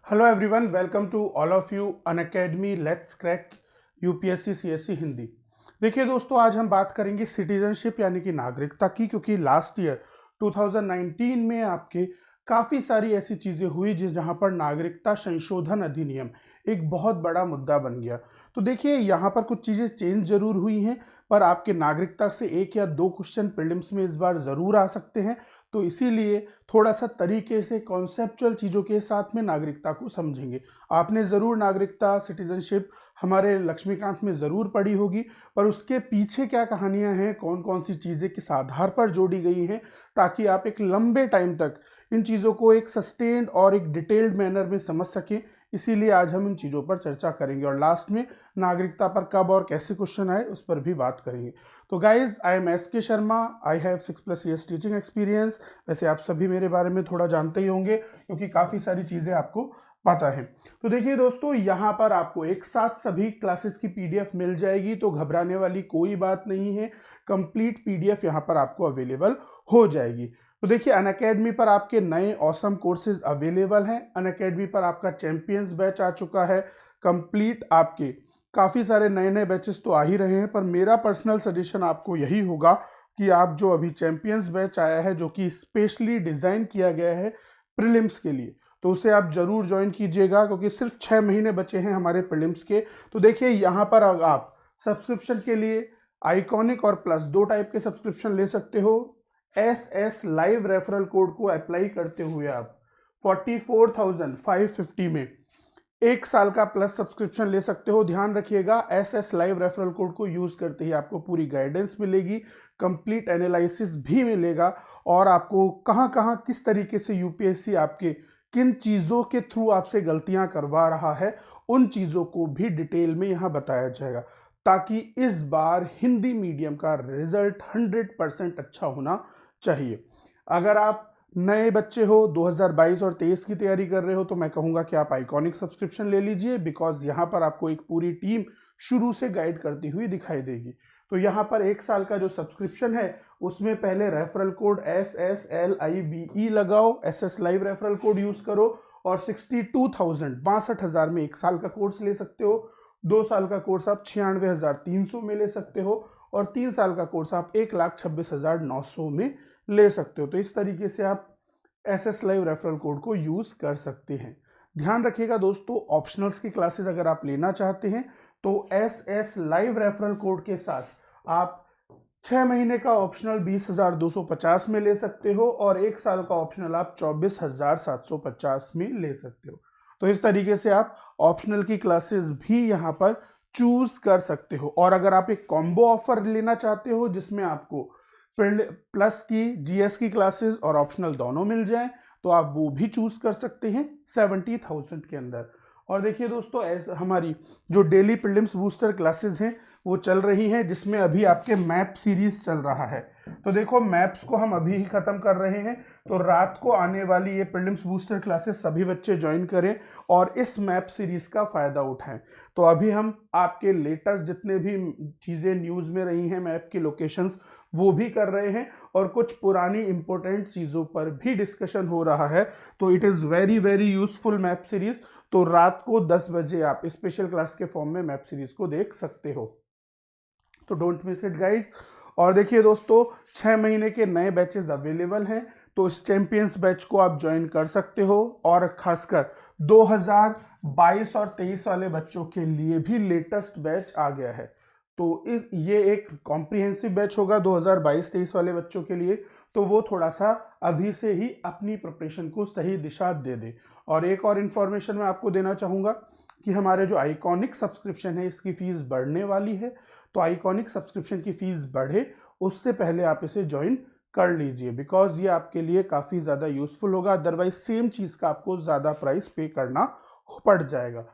Hello everyone, welcome to all of you Unacademy let's crack UPSC CSC Hindi. देखिए दोस्तों, आज हम बात करेंगे सिटीजनशिप यानी कि नागरिकता की, क्योंकि लास्ट ईयर 2019 में आपके काफ़ी सारी ऐसी चीज़ें हुई जहाँ पर नागरिकता संशोधन अधिनियम एक बहुत बड़ा मुद्दा बन गया। तो देखिए, यहाँ पर कुछ चीज़ें चेंज जरूर हुई हैं, पर आपके नागरिकता से एक या दो क्वेश्चन प्रीलिम्स में इस बार ज़रूर आ सकते हैं। तो इसीलिए थोड़ा सा तरीके से कॉन्सेप्चुअल चीज़ों के साथ में नागरिकता को समझेंगे। आपने ज़रूर नागरिकता सिटीजनशिप हमारे लक्ष्मीकांत में ज़रूर पढ़ी होगी, पर उसके पीछे क्या कहानियां हैं, कौन कौन सी चीज़ें किस आधार पर जोड़ी गई हैं, ताकि आप एक लंबे टाइम तक इन चीज़ों को एक सस्टेन्ड और एक डिटेल्ड मैनर में समझ सकें। इसीलिए आज हम इन चीज़ों पर चर्चा करेंगे और लास्ट में नागरिकता पर कब और कैसे क्वेश्चन आए उस पर भी बात करेंगे। तो गाइज, आई एम एस के Sharma, I have 6+ years teaching experience. वैसे आप सभी मेरे बारे में थोड़ा जानते ही होंगे, क्योंकि काफ़ी सारी चीज़ें आपको पता है। तो देखिए दोस्तों, यहाँ पर आपको एक साथ सभी क्लासेस की पीडीएफ मिल जाएगी, तो घबराने वाली कोई बात नहीं है। कंप्लीट पीडीएफ यहाँ पर आपको अवेलेबल हो जाएगी। तो देखिए, अनअकैडमी पर आपके नए ऑसम कोर्सेज अवेलेबल हैं। अनअकैडमी पर आपका चैंपियंस बैच आ चुका है। कंप्लीट आपके काफ़ी सारे नए नए बैचेस तो आ ही रहे हैं, पर मेरा पर्सनल सजेशन आपको यही होगा कि आप जो अभी चैंपियंस बैच आया है, जो कि स्पेशली डिज़ाइन किया गया है प्रीलिम्स के लिए, तो उसे आप जरूर ज्वाइन कीजिएगा, क्योंकि सिर्फ 6 महीने बचे हैं हमारे प्रीलिम्स के। तो देखिए, यहाँ पर आप सब्सक्रिप्शन के लिए आइकॉनिक और प्लस दो टाइप के सब्सक्रिप्शन ले सकते हो। एस लाइव रेफरल कोड को अप्लाई करते हुए आप 44,550 में एक साल का प्लस सब्सक्रिप्शन ले सकते हो। ध्यान रखिएगा, एस लाइव रेफरल कोड को यूज करते ही आपको पूरी गाइडेंस मिलेगी, कंप्लीट एनालिसिस भी मिलेगा, और आपको कहां कहां किस तरीके से यूपीएससी आपके किन चीज़ों के थ्रू आपसे गलतियां करवा रहा है, उन चीज़ों को भी डिटेल में यहाँ बताया जाएगा, ताकि इस बार हिंदी मीडियम का रिजल्ट 100% अच्छा होना चाहिए। अगर आप नए बच्चे हो, 2022 और 23 की तैयारी कर रहे हो, तो मैं कहूँगा कि आप आइकॉनिक सब्सक्रिप्शन ले लीजिए, बिकॉज यहाँ पर आपको एक पूरी टीम शुरू से गाइड करती हुई दिखाई देगी। तो यहाँ पर एक साल का जो सब्सक्रिप्शन है, उसमें पहले रेफरल कोड SSLIVE लगाओ, SS live referral code use करो, और 62,000 में एक साल का कोर्स ले सकते हो। 2 साल का कोर्स आप 96,300 में ले सकते हो, और 3 साल का कोर्स आप 1,26,900 में ले सकते हो। तो इस तरीके से आप SS लाइव रेफरल कोड को यूज कर सकते हैं। ध्यान रखिएगा दोस्तों, ऑप्शनल्स की क्लासेस अगर आप लेना चाहते हैं, तो SS लाइव रेफरल कोड के साथ आप 6 महीने का ऑप्शनल 20,250 में ले सकते हो, और एक साल का ऑप्शनल आप 24,750 में ले सकते हो। तो इस तरीके से आप ऑप्शनल की क्लासेस भी यहाँ पर चूज कर सकते हो। और अगर आप एक कॉम्बो ऑफर लेना चाहते हो, जिसमें आपको प्लस की जीएस की क्लासेस और ऑप्शनल दोनों मिल जाएं, तो आप वो भी चूज कर सकते हैं 70,000 के अंदर। और देखिए दोस्तों, हमारी जो डेली प्रीलिम्स बूस्टर क्लासेस हैं वो चल रही हैं, जिसमें अभी आपके मैप सीरीज चल रहा है। तो देखो, मैप्स को हम अभी ही खत्म कर रहे हैं, तो रात को आने वाली ये प्रीलिम्स बूस्टर क्लासेस सभी बच्चे ज्वाइन करें और इस मैप सीरीज का फायदा उठाएं। तो अभी हम आपके लेटेस्ट जितने भी चीज़ें न्यूज़ में रही हैं, मैप की लोकेशंस, वो भी कर रहे हैं, और कुछ पुरानी इंपॉर्टेंट चीज़ों पर भी डिस्कशन हो रहा है। तो it is very very useful map series. तो रात को 10 बजे आप स्पेशल क्लास के फॉर्म में मैप सीरीज को देख सकते हो, तो डोंट मिस इट गाइड। और देखिए दोस्तों, 6 महीने के नए बैचेस अवेलेबल हैं, तो इस चैंपियंस बैच को आप ज्वाइन कर सकते हो। और खासकर 2022 और 23 वाले बच्चों के लिए भी लेटेस्ट बैच आ गया है। तो ये एक कॉम्प्रिहेंसिव बैच होगा 2022-23 वाले बच्चों के लिए, तो वो थोड़ा सा अभी से ही अपनी प्रिपरेशन को सही दिशा दे दे। और एक और इन्फॉर्मेशन मैं आपको देना चाहूँगा कि हमारे जो आइकॉनिक सब्सक्रिप्शन है, इसकी फीस बढ़ने वाली है। तो आइकॉनिक सब्सक्रिप्शन की फीस बढ़े उससे पहले आप इसे ज्वाइन कर लीजिए, बिकॉज ये आपके लिए काफ़ी ज़्यादा यूजफुल होगा। अदरवाइज सेम चीज़ का आपको ज़्यादा प्राइस पे करना पड़ जाएगा।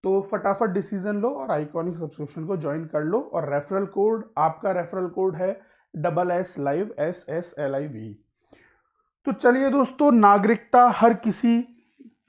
तो फटाफट डिसीजन लो और आइकॉनिक सब्सक्रिप्शन को ज्वाइन कर लो। और रेफरल कोड, आपका रेफरल कोड है SS लाइव SSLIV। तो चलिए दोस्तों, नागरिकता हर किसी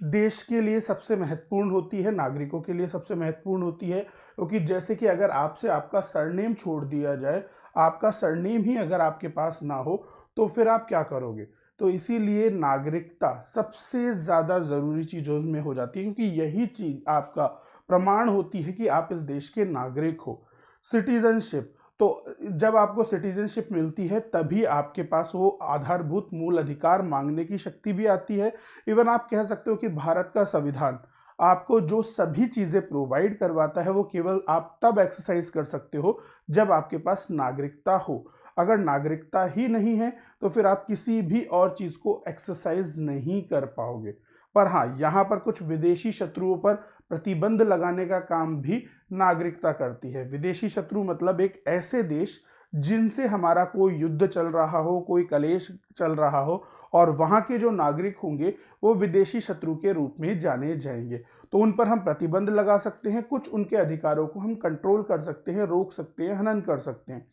देश के लिए सबसे महत्वपूर्ण होती है, नागरिकों के लिए सबसे महत्वपूर्ण होती है, क्योंकि जैसे कि अगर आपसे आपका सरनेम छोड़ दिया जाए, आपका सरनेम ही अगर आपके पास ना हो, तो फिर आप क्या करोगे। तो इसीलिए नागरिकता सबसे ज़्यादा ज़रूरी चीज़ों में हो जाती है, क्योंकि यही चीज़ आपका प्रमाण होती है कि आप इस देश के नागरिक हो। सिटीजनशिप, तो जब आपको सिटीजनशिप मिलती है तभी आपके पास वो आधारभूत मूल अधिकार मांगने की शक्ति भी आती है। इवन आप कह सकते हो कि भारत का संविधान आपको जो सभी चीज़ें प्रोवाइड करवाता है वो केवल आप तब एक्सरसाइज कर सकते हो जब आपके पास नागरिकता हो। अगर नागरिकता ही नहीं है तो फिर आप किसी भी और चीज़ को एक्सरसाइज नहीं कर पाओगे। पर हाँ, यहाँ पर कुछ विदेशी शत्रुओं पर प्रतिबंध लगाने का काम भी नागरिकता करती है। विदेशी शत्रु मतलब एक ऐसे देश जिनसे हमारा कोई युद्ध चल रहा हो, कोई कलेश चल रहा हो, और वहाँ के जो नागरिक होंगे वो विदेशी शत्रु के रूप में जाने जाएंगे। तो उन पर हम प्रतिबंध लगा सकते हैं, कुछ उनके अधिकारों को हम कंट्रोल कर सकते हैं, रोक सकते हैं, हनन कर सकते हैं।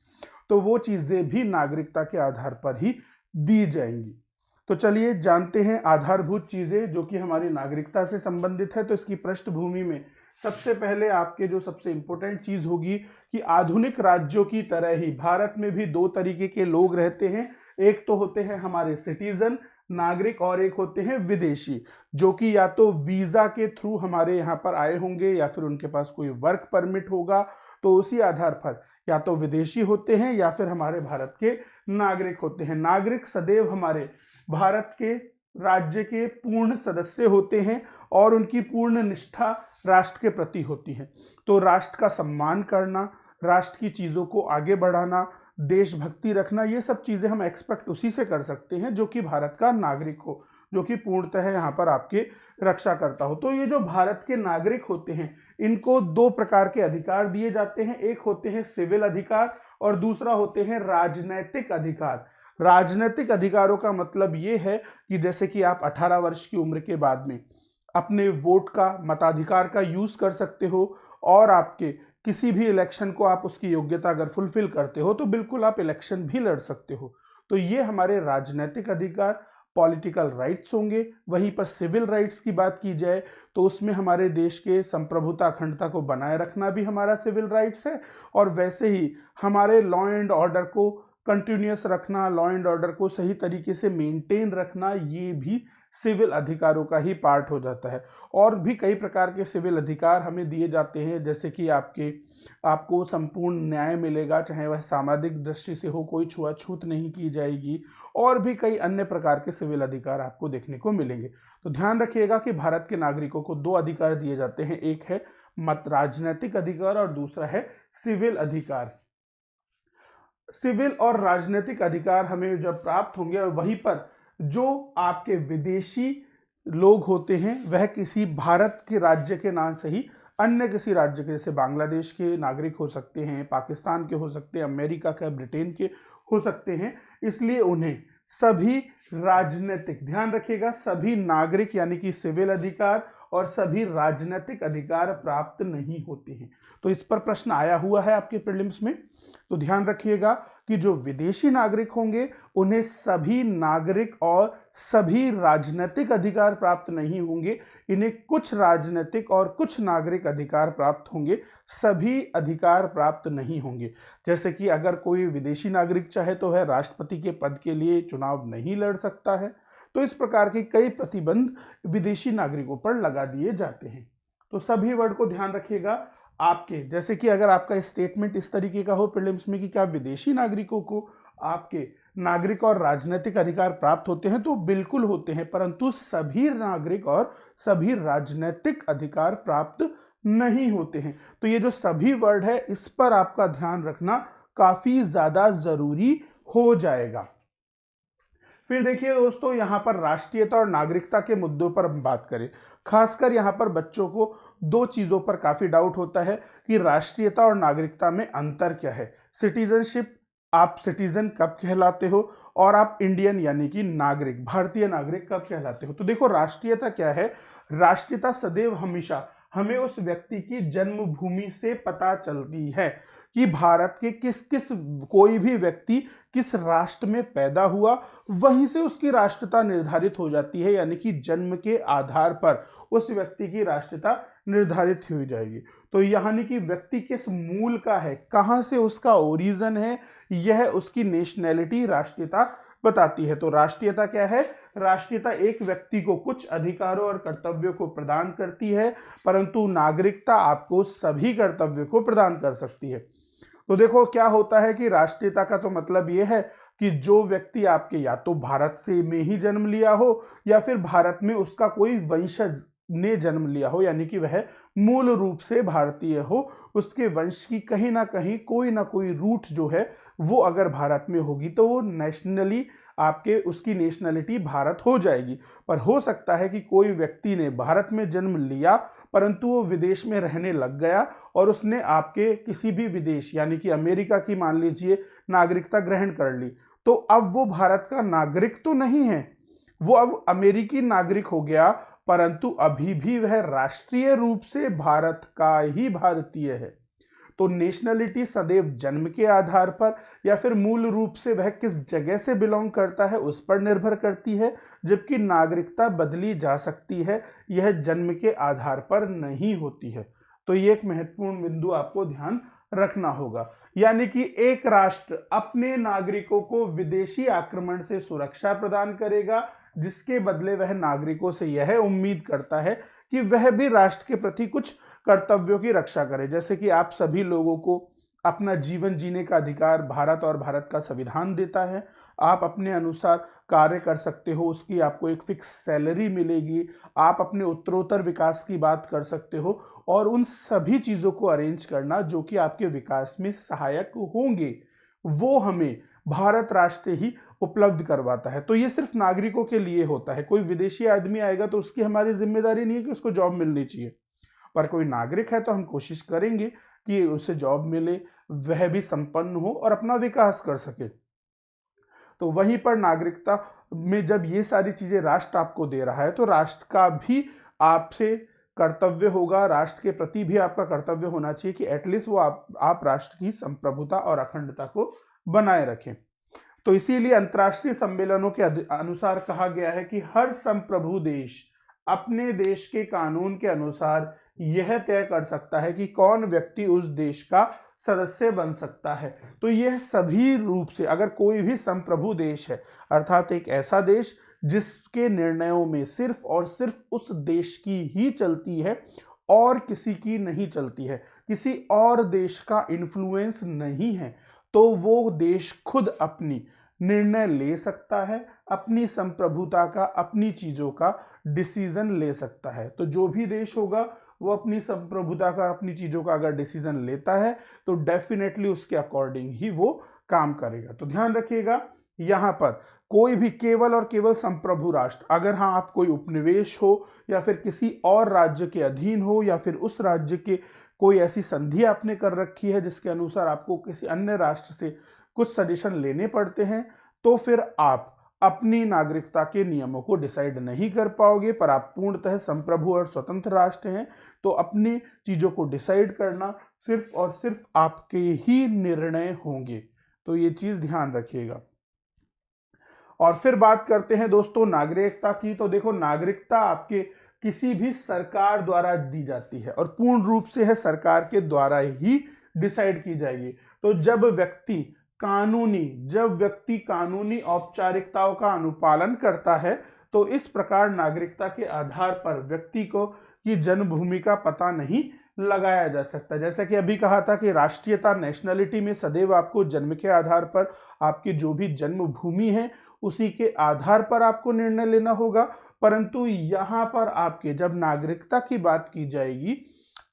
तो वो चीज़ें भी नागरिकता के आधार पर ही दी जाएंगी। तो चलिए जानते हैं आधारभूत चीज़ें जो कि हमारी नागरिकता से संबंधित है। तो इसकी पृष्ठभूमि में सबसे पहले आपके जो सबसे इंपॉर्टेंट चीज़ होगी कि आधुनिक राज्यों की तरह ही भारत में भी दो तरीके के लोग रहते हैं। एक तो होते हैं हमारे सिटीजन नागरिक, और एक होते हैं विदेशी, जो कि या तो वीज़ा के थ्रू हमारे यहाँ पर आए होंगे या फिर उनके पास कोई वर्क परमिट होगा। तो उसी आधार पर या तो विदेशी होते हैं या फिर हमारे भारत के नागरिक होते हैं। नागरिक सदैव हमारे भारत के राज्य के पूर्ण सदस्य होते हैं और उनकी पूर्ण निष्ठा राष्ट्र के प्रति होती है। तो राष्ट्र का सम्मान करना, राष्ट्र की चीज़ों को आगे बढ़ाना, देशभक्ति रखना, ये सब चीज़ें हम एक्सपेक्ट उसी से कर सकते हैं जो कि भारत का नागरिक हो, जो कि पूर्णतः यहाँ पर आपके रक्षा करता हो। तो ये जो भारत के नागरिक होते हैं इनको दो प्रकार के अधिकार दिए जाते हैं। एक होते हैं सिविल अधिकार और दूसरा होते हैं राजनैतिक अधिकार। राजनीतिक अधिकारों का मतलब ये है कि जैसे कि आप 18 वर्ष की उम्र के बाद में अपने वोट का, मताधिकार का यूज़ कर सकते हो, और आपके किसी भी इलेक्शन को आप उसकी योग्यता अगर फुलफिल करते हो तो बिल्कुल आप इलेक्शन भी लड़ सकते हो। तो ये हमारे राजनीतिक अधिकार, पॉलिटिकल राइट्स होंगे। वहीं पर सिविल राइट्स की बात की जाए तो उसमें हमारे देश के संप्रभुता अखंडता को बनाए रखना भी हमारा सिविल राइट्स है, और वैसे ही हमारे लॉ एंड ऑर्डर को कंटिन्यूस रखना, लॉ एंड ऑर्डर को सही तरीके से मेंटेन रखना, ये भी सिविल अधिकारों का ही पार्ट हो जाता है। और भी कई प्रकार के सिविल अधिकार हमें दिए जाते हैं, जैसे कि आपको संपूर्ण न्याय मिलेगा, चाहे वह सामाजिक दृष्टि से हो, कोई छुआछूत नहीं की जाएगी, और भी कई अन्य प्रकार के सिविल अधिकार आपको देखने को मिलेंगे। तो ध्यान रखिएगा कि भारत के नागरिकों को दो अधिकार दिए जाते हैं, एक है मत राजनीतिक अधिकार और दूसरा है सिविल अधिकार। सिविल और राजनीतिक अधिकार हमें जब प्राप्त होंगे, और वहीं पर जो आपके विदेशी लोग होते हैं वह किसी भारत के राज्य के नाम से ही अन्य किसी राज्य के, जैसे बांग्लादेश के नागरिक हो सकते हैं, पाकिस्तान के हो सकते हैं, अमेरिका के, ब्रिटेन के हो सकते हैं, इसलिए उन्हें सभी राजनीतिक, ध्यान रखिएगा, सभी नागरिक यानी कि सिविल अधिकार और सभी राजनीतिक अधिकार प्राप्त नहीं होते हैं। तो इस पर प्रश्न आया हुआ है आपके प्रीलिम्स में। तो ध्यान रखिएगा कि जो विदेशी नागरिक होंगे उन्हें सभी नागरिक और सभी राजनीतिक अधिकार प्राप्त नहीं होंगे। इन्हें कुछ राजनीतिक और कुछ नागरिक अधिकार प्राप्त होंगे, सभी अधिकार प्राप्त नहीं होंगे। जैसे कि अगर कोई विदेशी नागरिक चाहे तो वह राष्ट्रपति के पद के लिए चुनाव नहीं लड़ सकता है। तो इस प्रकार के कई प्रतिबंध विदेशी नागरिकों पर लगा दिए जाते हैं। तो सभी वर्ड को ध्यान रखिएगा आपके, जैसे कि अगर आपका स्टेटमेंट इस तरीके का हो प्रीलिम्स में कि क्या विदेशी नागरिकों को आपके नागरिक और राजनीतिक अधिकार प्राप्त होते हैं, तो बिल्कुल होते हैं, परंतु सभी नागरिक और सभी राजनीतिक अधिकार प्राप्त नहीं होते हैं। तो ये जो सभी वर्ड है इस पर आपका ध्यान रखना काफी ज्यादा जरूरी हो जाएगा। फिर देखिए दोस्तों, यहाँ पर राष्ट्रीयता और नागरिकता के मुद्दों पर हम बात करें, खासकर यहाँ पर बच्चों को दो चीज़ों पर काफ़ी डाउट होता है कि राष्ट्रीयता और नागरिकता में अंतर क्या है। सिटीजनशिप, आप सिटीजन कब कहलाते हो, और आप इंडियन यानी कि नागरिक, भारतीय नागरिक कब कहलाते हो। तो देखो, राष्ट्रीयता क्या है, राष्ट्रीयता सदैव हमेशा हमें उस व्यक्ति की जन्मभूमि से पता चलती है कि भारत के किस किस, कोई भी व्यक्ति किस राष्ट्र में पैदा हुआ, वहीं से उसकी राष्ट्रता निर्धारित हो जाती है, यानी कि जन्म के आधार पर उस व्यक्ति की राष्ट्रता निर्धारित हो जाएगी। तो यानी कि व्यक्ति किस मूल का है, कहां से उसका ओरिजिन है, यह उसकी नेशनैलिटी, राष्ट्रीयता बताती है। तो राष्ट्रीयता क्या है? राष्ट्रीयता एक व्यक्ति को कुछ अधिकारों और कर्तव्यों को प्रदान करती है, परंतु नागरिकता आपको सभी कर्तव्यों को प्रदान कर सकती है। तो देखो क्या होता है कि राष्ट्रीयता का तो मतलब ये है कि जो व्यक्ति आपके या तो भारत से में ही जन्म लिया हो या फिर भारत में उसका कोई वंशज ने जन्म लिया हो, यानी कि वह मूल रूप से भारतीय हो, उसके वंश की कहीं ना कोई रूट जो है वो अगर भारत में होगी तो वो नेशनली आपके उसकी नेशनलिटी भारत हो जाएगी। पर हो सकता है कि कोई व्यक्ति ने भारत में जन्म लिया परंतु वो विदेश में रहने लग गया और उसने आपके किसी भी विदेश यानी कि अमेरिका की मान लीजिए नागरिकता ग्रहण कर ली, तो अब वो भारत का नागरिक तो नहीं है, वो अब अमेरिकी नागरिक हो गया, परंतु अभी भी वह राष्ट्रीय रूप से भारत का ही भारतीय है। तो नेशनलिटी सदैव जन्म के आधार पर या फिर मूल रूप से वह किस जगह से बिलोंग करता है उस पर निर्भर करती है, जबकि नागरिकता बदली जा सकती है, यह जन्म के आधार पर नहीं होती है। तो ये एक महत्वपूर्ण बिंदु आपको ध्यान रखना होगा। यानी कि एक राष्ट्र अपने नागरिकों को विदेशी आक्रमण से सुरक्षा प्रदान करेगा, जिसके बदले वह नागरिकों से यह उम्मीद करता है कि वह भी राष्ट्र के प्रति कुछ कर्तव्यों की रक्षा करे। जैसे कि आप सभी लोगों को अपना जीवन जीने का अधिकार भारत और भारत का संविधान देता है, आप अपने अनुसार कार्य कर सकते हो, उसकी आपको एक फिक्स सैलरी मिलेगी, आप अपने उत्तरोत्तर विकास की बात कर सकते हो और उन सभी चीज़ों को अरेंज करना जो कि आपके विकास में सहायक होंगे, वो हमें भारत राष्ट्र ही उपलब्ध करवाता है। तो ये सिर्फ नागरिकों के लिए होता है। कोई विदेशी आदमी आएगा तो उसकी हमारी जिम्मेदारी नहीं है कि उसको जॉब मिलनी चाहिए, पर कोई नागरिक है तो हम कोशिश करेंगे कि उसे जॉब मिले, वह भी संपन्न हो और अपना विकास कर सके। तो वहीं पर नागरिकता में जब ये सारी चीजें राष्ट्र आपको दे रहा है तो राष्ट्र का भी आपसे कर्तव्य होगा, राष्ट्र के प्रति भी आपका कर्तव्य होना चाहिए कि एटलीस्ट वो आप राष्ट्र की संप्रभुता और अखंडता को बनाए रखें। तो इसीलिए अंतर्राष्ट्रीय सम्मेलनों के अनुसार कहा गया है कि हर संप्रभु देश अपने देश के कानून के अनुसार यह तय कर सकता है कि कौन व्यक्ति उस देश का सदस्य बन सकता है। तो यह सभी रूप से अगर कोई भी संप्रभु देश है, अर्थात एक ऐसा देश जिसके निर्णयों में सिर्फ और सिर्फ उस देश की ही चलती है और किसी की नहीं चलती है, किसी और देश का इन्फ्लुएंस नहीं है, तो वो देश खुद अपनी निर्णय ले सकता है, अपनी संप्रभुता का, अपनी चीजों का डिसीजन ले सकता है। तो जो भी देश होगा वो अपनी संप्रभुता का, अपनी चीजों का अगर डिसीजन लेता है तो डेफिनेटली उसके अकॉर्डिंग ही वो काम करेगा। तो ध्यान रखिएगा यहां पर कोई भी केवल और केवल संप्रभु राष्ट्र, अगर हाँ आप कोई उपनिवेश हो या फिर किसी और राज्य के अधीन हो या फिर उस राज्य के कोई ऐसी संधि आपने कर रखी है जिसके अनुसार आपको किसी अन्य राष्ट्र से कुछ सजेशन लेने पड़ते हैं, तो फिर आप अपनी नागरिकता के नियमों को डिसाइड नहीं कर पाओगे। पर आप पूर्णतः संप्रभु और स्वतंत्र राष्ट्र हैं, तो अपनी चीजों को डिसाइड करना सिर्फ और सिर्फ आपके ही निर्णय होंगे। तो ये चीज ध्यान रखिएगा। और फिर बात करते हैं दोस्तों नागरिकता की। तो देखो नागरिकता आपके किसी भी सरकार द्वारा दी जाती है और पूर्ण रूप से है सरकार के द्वारा ही डिसाइड की जाएगी। तो जब व्यक्ति कानूनी औपचारिकताओं का अनुपालन करता है तो इस प्रकार नागरिकता के आधार पर व्यक्ति को की जन्मभूमि का पता नहीं लगाया जा सकता। जैसा कि अभी कहा था कि राष्ट्रीयता नेशनलिटी में सदैव आपको जन्म के आधार पर आपकी जो भी जन्मभूमि है उसी के आधार पर आपको निर्णय लेना होगा, परंतु यहाँ पर आपके जब नागरिकता की बात की जाएगी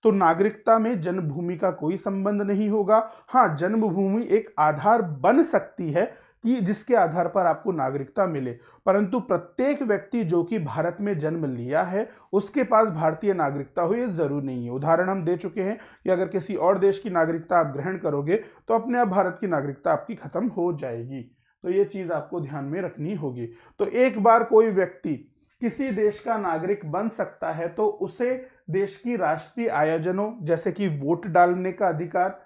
तो नागरिकता में जन्मभूमि का कोई संबंध नहीं होगा। हाँ, जन्मभूमि एक आधार बन सकती है कि जिसके आधार पर आपको नागरिकता मिले, परंतु प्रत्येक व्यक्ति जो कि भारत में जन्म लिया है उसके पास भारतीय नागरिकता हो ये जरूरी नहीं है। उदाहरण हम दे चुके हैं कि अगर किसी और देश की नागरिकता आप ग्रहण करोगे तो अपने आप भारत की नागरिकता आपकी खत्म हो जाएगी। तो ये चीज आपको ध्यान में रखनी होगी। तो एक बार कोई व्यक्ति किसी देश का नागरिक बन सकता है तो उसे देश की राष्ट्रीय आयोजनों जैसे कि वोट डालने का अधिकार,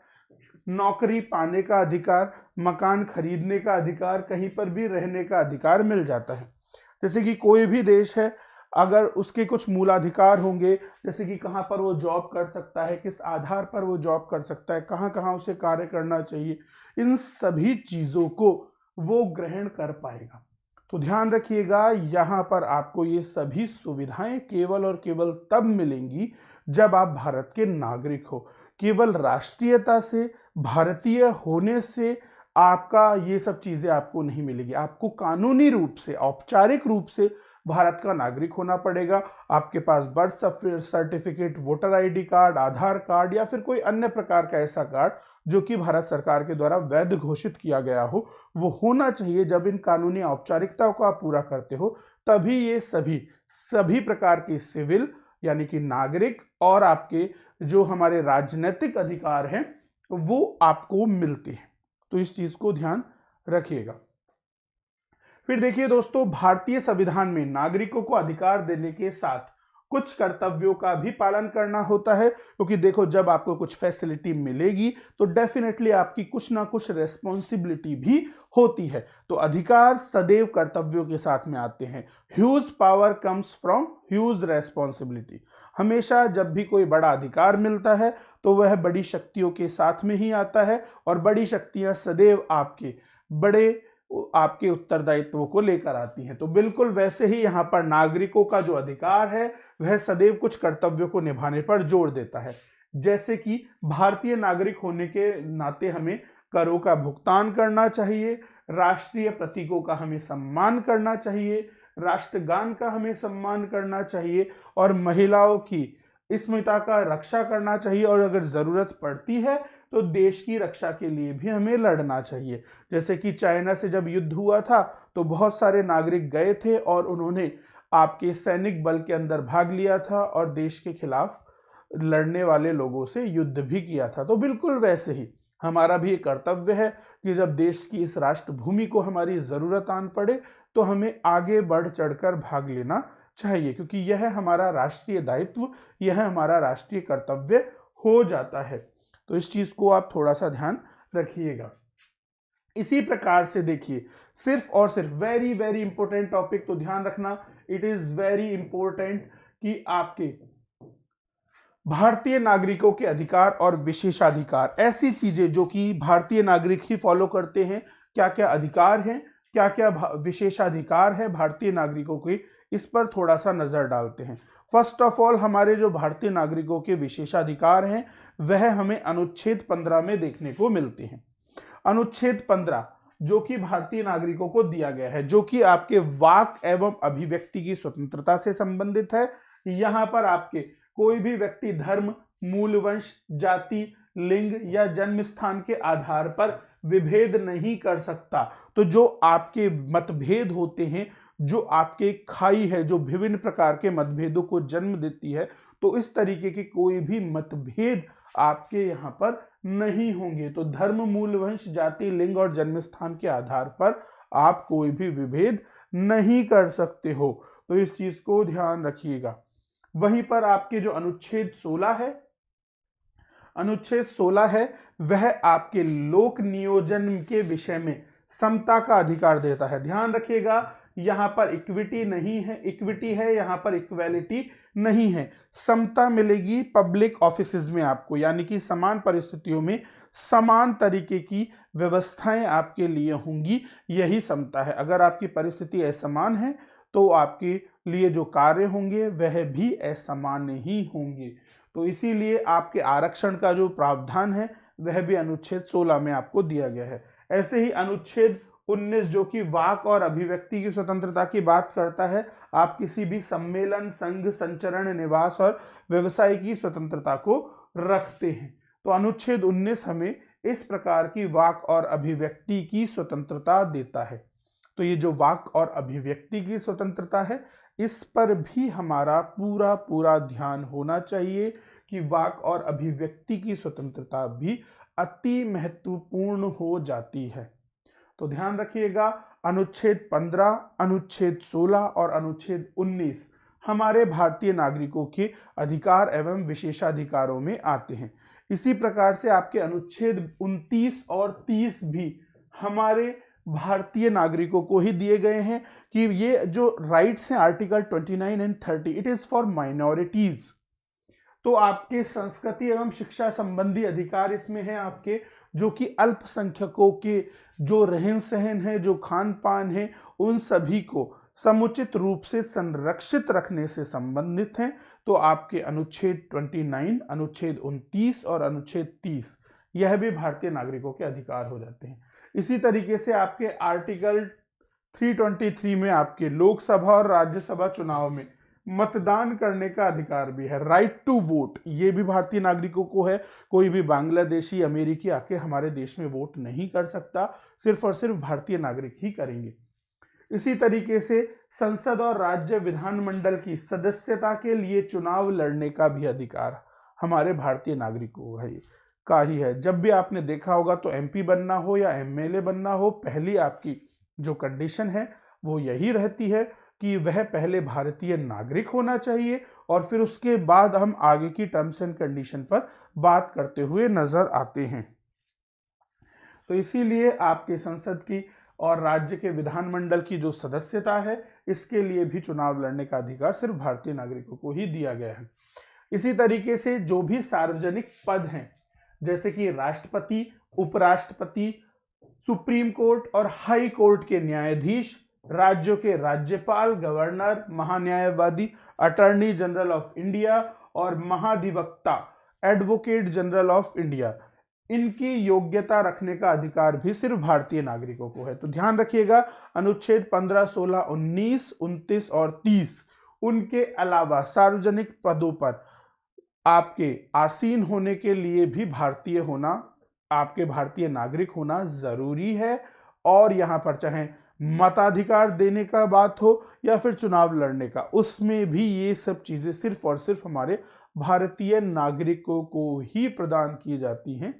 नौकरी पाने का अधिकार, मकान खरीदने का अधिकार, कहीं पर भी रहने का अधिकार मिल जाता है। जैसे कि कोई भी देश है अगर उसके कुछ मूलाधिकार होंगे, जैसे कि कहाँ पर वो जॉब कर सकता है, किस आधार पर वो जॉब कर सकता है, कहाँ कहाँ उसे कार्य करना चाहिए, इन सभी चीज़ों को वो ग्रहण कर पाएगा। तो ध्यान रखिएगा, यहाँ पर आपको ये सभी सुविधाएं केवल और केवल तब मिलेंगी जब आप भारत के नागरिक हो। केवल राष्ट्रीयता से, भारतीय होने से आपका ये सब चीजें आपको नहीं मिलेगी। आपको कानूनी रूप से, औपचारिक रूप से भारत का नागरिक होना पड़ेगा। आपके पास birth certificate, voter ID card, Aadhaar card या फिर कोई अन्य प्रकार का ऐसा कार्ड जो कि भारत सरकार के द्वारा वैध घोषित किया गया हो, वो होना चाहिए। जब इन कानूनी औपचारिकताओं को आप पूरा करते हो तभी ये सभी प्रकार के सिविल यानी कि नागरिक और आपके जो हमारे राजनीतिक अधिकार हैं वो आपको मिलते हैं। तो इस चीज को ध्यान रखिएगा। फिर देखिए दोस्तों, भारतीय संविधान में नागरिकों को अधिकार देने के साथ कुछ कर्तव्यों का भी पालन करना होता है, क्योंकि देखो जब आपको कुछ फैसिलिटी मिलेगी तो डेफिनेटली आपकी कुछ ना कुछ रेस्पॉन्सिबिलिटी भी होती है। तो अधिकार सदैव कर्तव्यों के साथ में आते हैं। Huge power comes from huge responsibility. हमेशा जब भी कोई बड़ा अधिकार मिलता है तो वह बड़ी शक्तियों के साथ में ही आता है, और बड़ी शक्तियां सदैव आपके उत्तरदायित्वों को लेकर आती हैं। तो बिल्कुल वैसे ही यहाँ पर नागरिकों का जो अधिकार है वह सदैव कुछ कर्तव्यों को निभाने पर जोर देता है। जैसे कि भारतीय नागरिक होने के नाते हमें करों का भुगतान करना चाहिए, राष्ट्रीय प्रतीकों का हमें सम्मान करना चाहिए, राष्ट्रगान का हमें सम्मान करना चाहिए, और महिलाओं की अस्मिता का रक्षा करना चाहिए, और अगर जरूरत पड़ती है तो देश की रक्षा के लिए भी हमें लड़ना चाहिए। जैसे कि चाइना से जब युद्ध हुआ था तो बहुत सारे नागरिक गए थे और उन्होंने आपके सैनिक बल के अंदर भाग लिया था और देश के खिलाफ लड़ने वाले लोगों से युद्ध भी किया था। तो बिल्कुल वैसे ही हमारा भी एक कर्तव्य है कि जब देश की इस राष्ट्रभूमि को हमारी जरूरत आन पड़े तो हमें आगे बढ़ चढ़कर भाग लेना चाहिए, क्योंकि यह हमारा राष्ट्रीय दायित्व, यह हमारा राष्ट्रीय कर्तव्य हो जाता है। तो इस चीज को आप थोड़ा सा ध्यान रखिएगा। इसी प्रकार से देखिए, सिर्फ और सिर्फ वेरी वेरी इंपॉर्टेंट टॉपिक, तो ध्यान रखना, इट इज वेरी इंपॉर्टेंट कि आपके भारतीय नागरिकों के अधिकार और विशेषाधिकार, ऐसी चीजें जो कि भारतीय नागरिक ही फॉलो करते हैं, क्या क्या अधिकार हैं, क्या क्या विशेषाधिकार है भारतीय नागरिकों के, इस पर थोड़ा सा नजर डालते हैं। फर्स्ट ऑफ ऑल, हमारे जो भारतीय नागरिकों के विशेषाधिकार हैं वह हमें अनुच्छेद 15 में देखने को मिलते हैं। अनुच्छेद 15 जो कि भारतीय नागरिकों को दिया गया है, जो कि आपके वाक एवं अभिव्यक्ति की स्वतंत्रता से संबंधित है। यहाँ पर आपके कोई भी व्यक्ति धर्म, मूल वंश, जाति, लिंग या जन्म स्थान के आधार पर विभेद नहीं कर सकता। तो जो आपके मतभेद होते हैं, जो आपके खाई है, जो विभिन्न प्रकार के मतभेदों को जन्म देती है, तो इस तरीके के कोई भी मतभेद आपके यहाँ पर नहीं होंगे। तो धर्म, मूल वंश, जाति, लिंग और जन्म स्थान के आधार पर आप कोई भी विभेद नहीं कर सकते हो। तो इस चीज को ध्यान रखिएगा। वहीं पर आपके जो अनुच्छेद 16 है वह आपके लोक नियोजन के विषय में समता का अधिकार देता है। ध्यान रखिएगा, यहां पर इक्विटी नहीं है, इक्विटी है, यहां पर इक्वेलिटी नहीं है। समता मिलेगी पब्लिक ऑफिसेज में आपको, यानी कि समान परिस्थितियों में समान तरीके की व्यवस्थाएं आपके लिए होंगी, यही समता है। अगर आपकी परिस्थिति असमान है तो आपके लिए जो कार्य होंगे वह भी असमान ही होंगे। तो इसीलिए आपके आरक्षण का जो प्रावधान है वह भी अनुच्छेद 16 में आपको दिया गया है। ऐसे ही अनुच्छेद 19 जो कि वाक और अभिव्यक्ति की स्वतंत्रता की बात करता है, आप किसी भी सम्मेलन, संघ, संचरण, निवास और व्यवसाय की स्वतंत्रता को रखते हैं। तो अनुच्छेद 19 हमें इस प्रकार की वाक और अभिव्यक्ति की स्वतंत्रता देता है। तो ये जो वाक और अभिव्यक्ति की स्वतंत्रता है, इस पर भी हमारा पूरा ध्यान होना चाहिए कि वाक और अभिव्यक्ति की स्वतंत्रता भी अति महत्वपूर्ण हो जाती है। तो ध्यान रखिएगा, अनुच्छेद 15, अनुच्छेद 16 और अनुच्छेद 19 हमारे भारतीय नागरिकों के अधिकार एवं विशेषाधिकारों में आते हैं। इसी प्रकार से आपके अनुच्छेद 29 और 30 भी हमारे भारतीय नागरिकों को ही दिए गए हैं कि ये जो राइट्स हैं article 29 and 30, it is for minorities. तो आपके संस्कृति एवं शिक्षा संबंधी अधिकार इसमें है, आपके जो कि अल्पसंख्यकों के जो रहन सहन है, जो खान पान है, उन सभी को समुचित रूप से संरक्षित रखने से संबंधित हैं। तो आपके अनुच्छेद 29, अनुच्छेद 29 और अनुच्छेद 30 यह भी भारतीय नागरिकों के अधिकार हो जाते हैं। इसी तरीके से आपके आर्टिकल 323 में आपके लोकसभा और राज्यसभा चुनाव में मतदान करने का अधिकार भी है, राइट टू वोट, ये भी भारतीय नागरिकों को है। कोई भी बांग्लादेशी, अमेरिकी आके हमारे देश में वोट नहीं कर सकता, सिर्फ और सिर्फ भारतीय नागरिक ही करेंगे। इसी तरीके से संसद और राज्य विधानमंडल की सदस्यता के लिए चुनाव लड़ने का भी अधिकार हमारे भारतीय नागरिकों का ही है। जब भी आपने देखा होगा तो एमपी बनना हो या एमएलए बनना हो, पहली आपकी जो कंडीशन है वो यही रहती है कि वह पहले भारतीय नागरिक होना चाहिए, और फिर उसके बाद हम आगे की टर्म्स एंड कंडीशन पर बात करते हुए नजर आते हैं। तो इसीलिए आपके संसद की और राज्य के विधानमंडल की जो सदस्यता है, इसके लिए भी चुनाव लड़ने का अधिकार सिर्फ भारतीय नागरिकों को ही दिया गया है। इसी तरीके से जो भी सार्वजनिक पद हैं, जैसे कि राष्ट्रपति, उपराष्ट्रपति, सुप्रीम कोर्ट और हाई कोर्ट के न्यायाधीश, राज्यों के राज्यपाल, गवर्नर, महान्यायवादी, अटॉर्नी जनरल ऑफ इंडिया और महाधिवक्ता, एडवोकेट जनरल ऑफ इंडिया, इनकी योग्यता रखने का अधिकार भी सिर्फ भारतीय नागरिकों को है। तो ध्यान रखिएगा, अनुच्छेद 15, 16, 19, 29 और 30, उनके अलावा सार्वजनिक पदों पर आपके आसीन होने के लिए भी भारतीय होना, आपके भारतीय नागरिक होना जरूरी है। और यहाँ पर चाहे मताधिकार देने का बात हो या फिर चुनाव लड़ने का, उसमें भी ये सब चीजें सिर्फ और सिर्फ हमारे भारतीय नागरिकों को ही प्रदान की जाती हैं।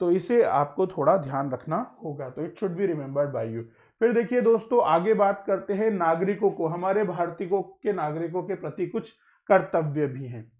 तो इसे आपको थोड़ा ध्यान रखना होगा। तो it should be remembered by you. फिर देखिए दोस्तों, आगे बात करते हैं नागरिकों को, हमारे भारतीयों के नागरिकों के प्रति कुछ कर्तव्य भी हैं।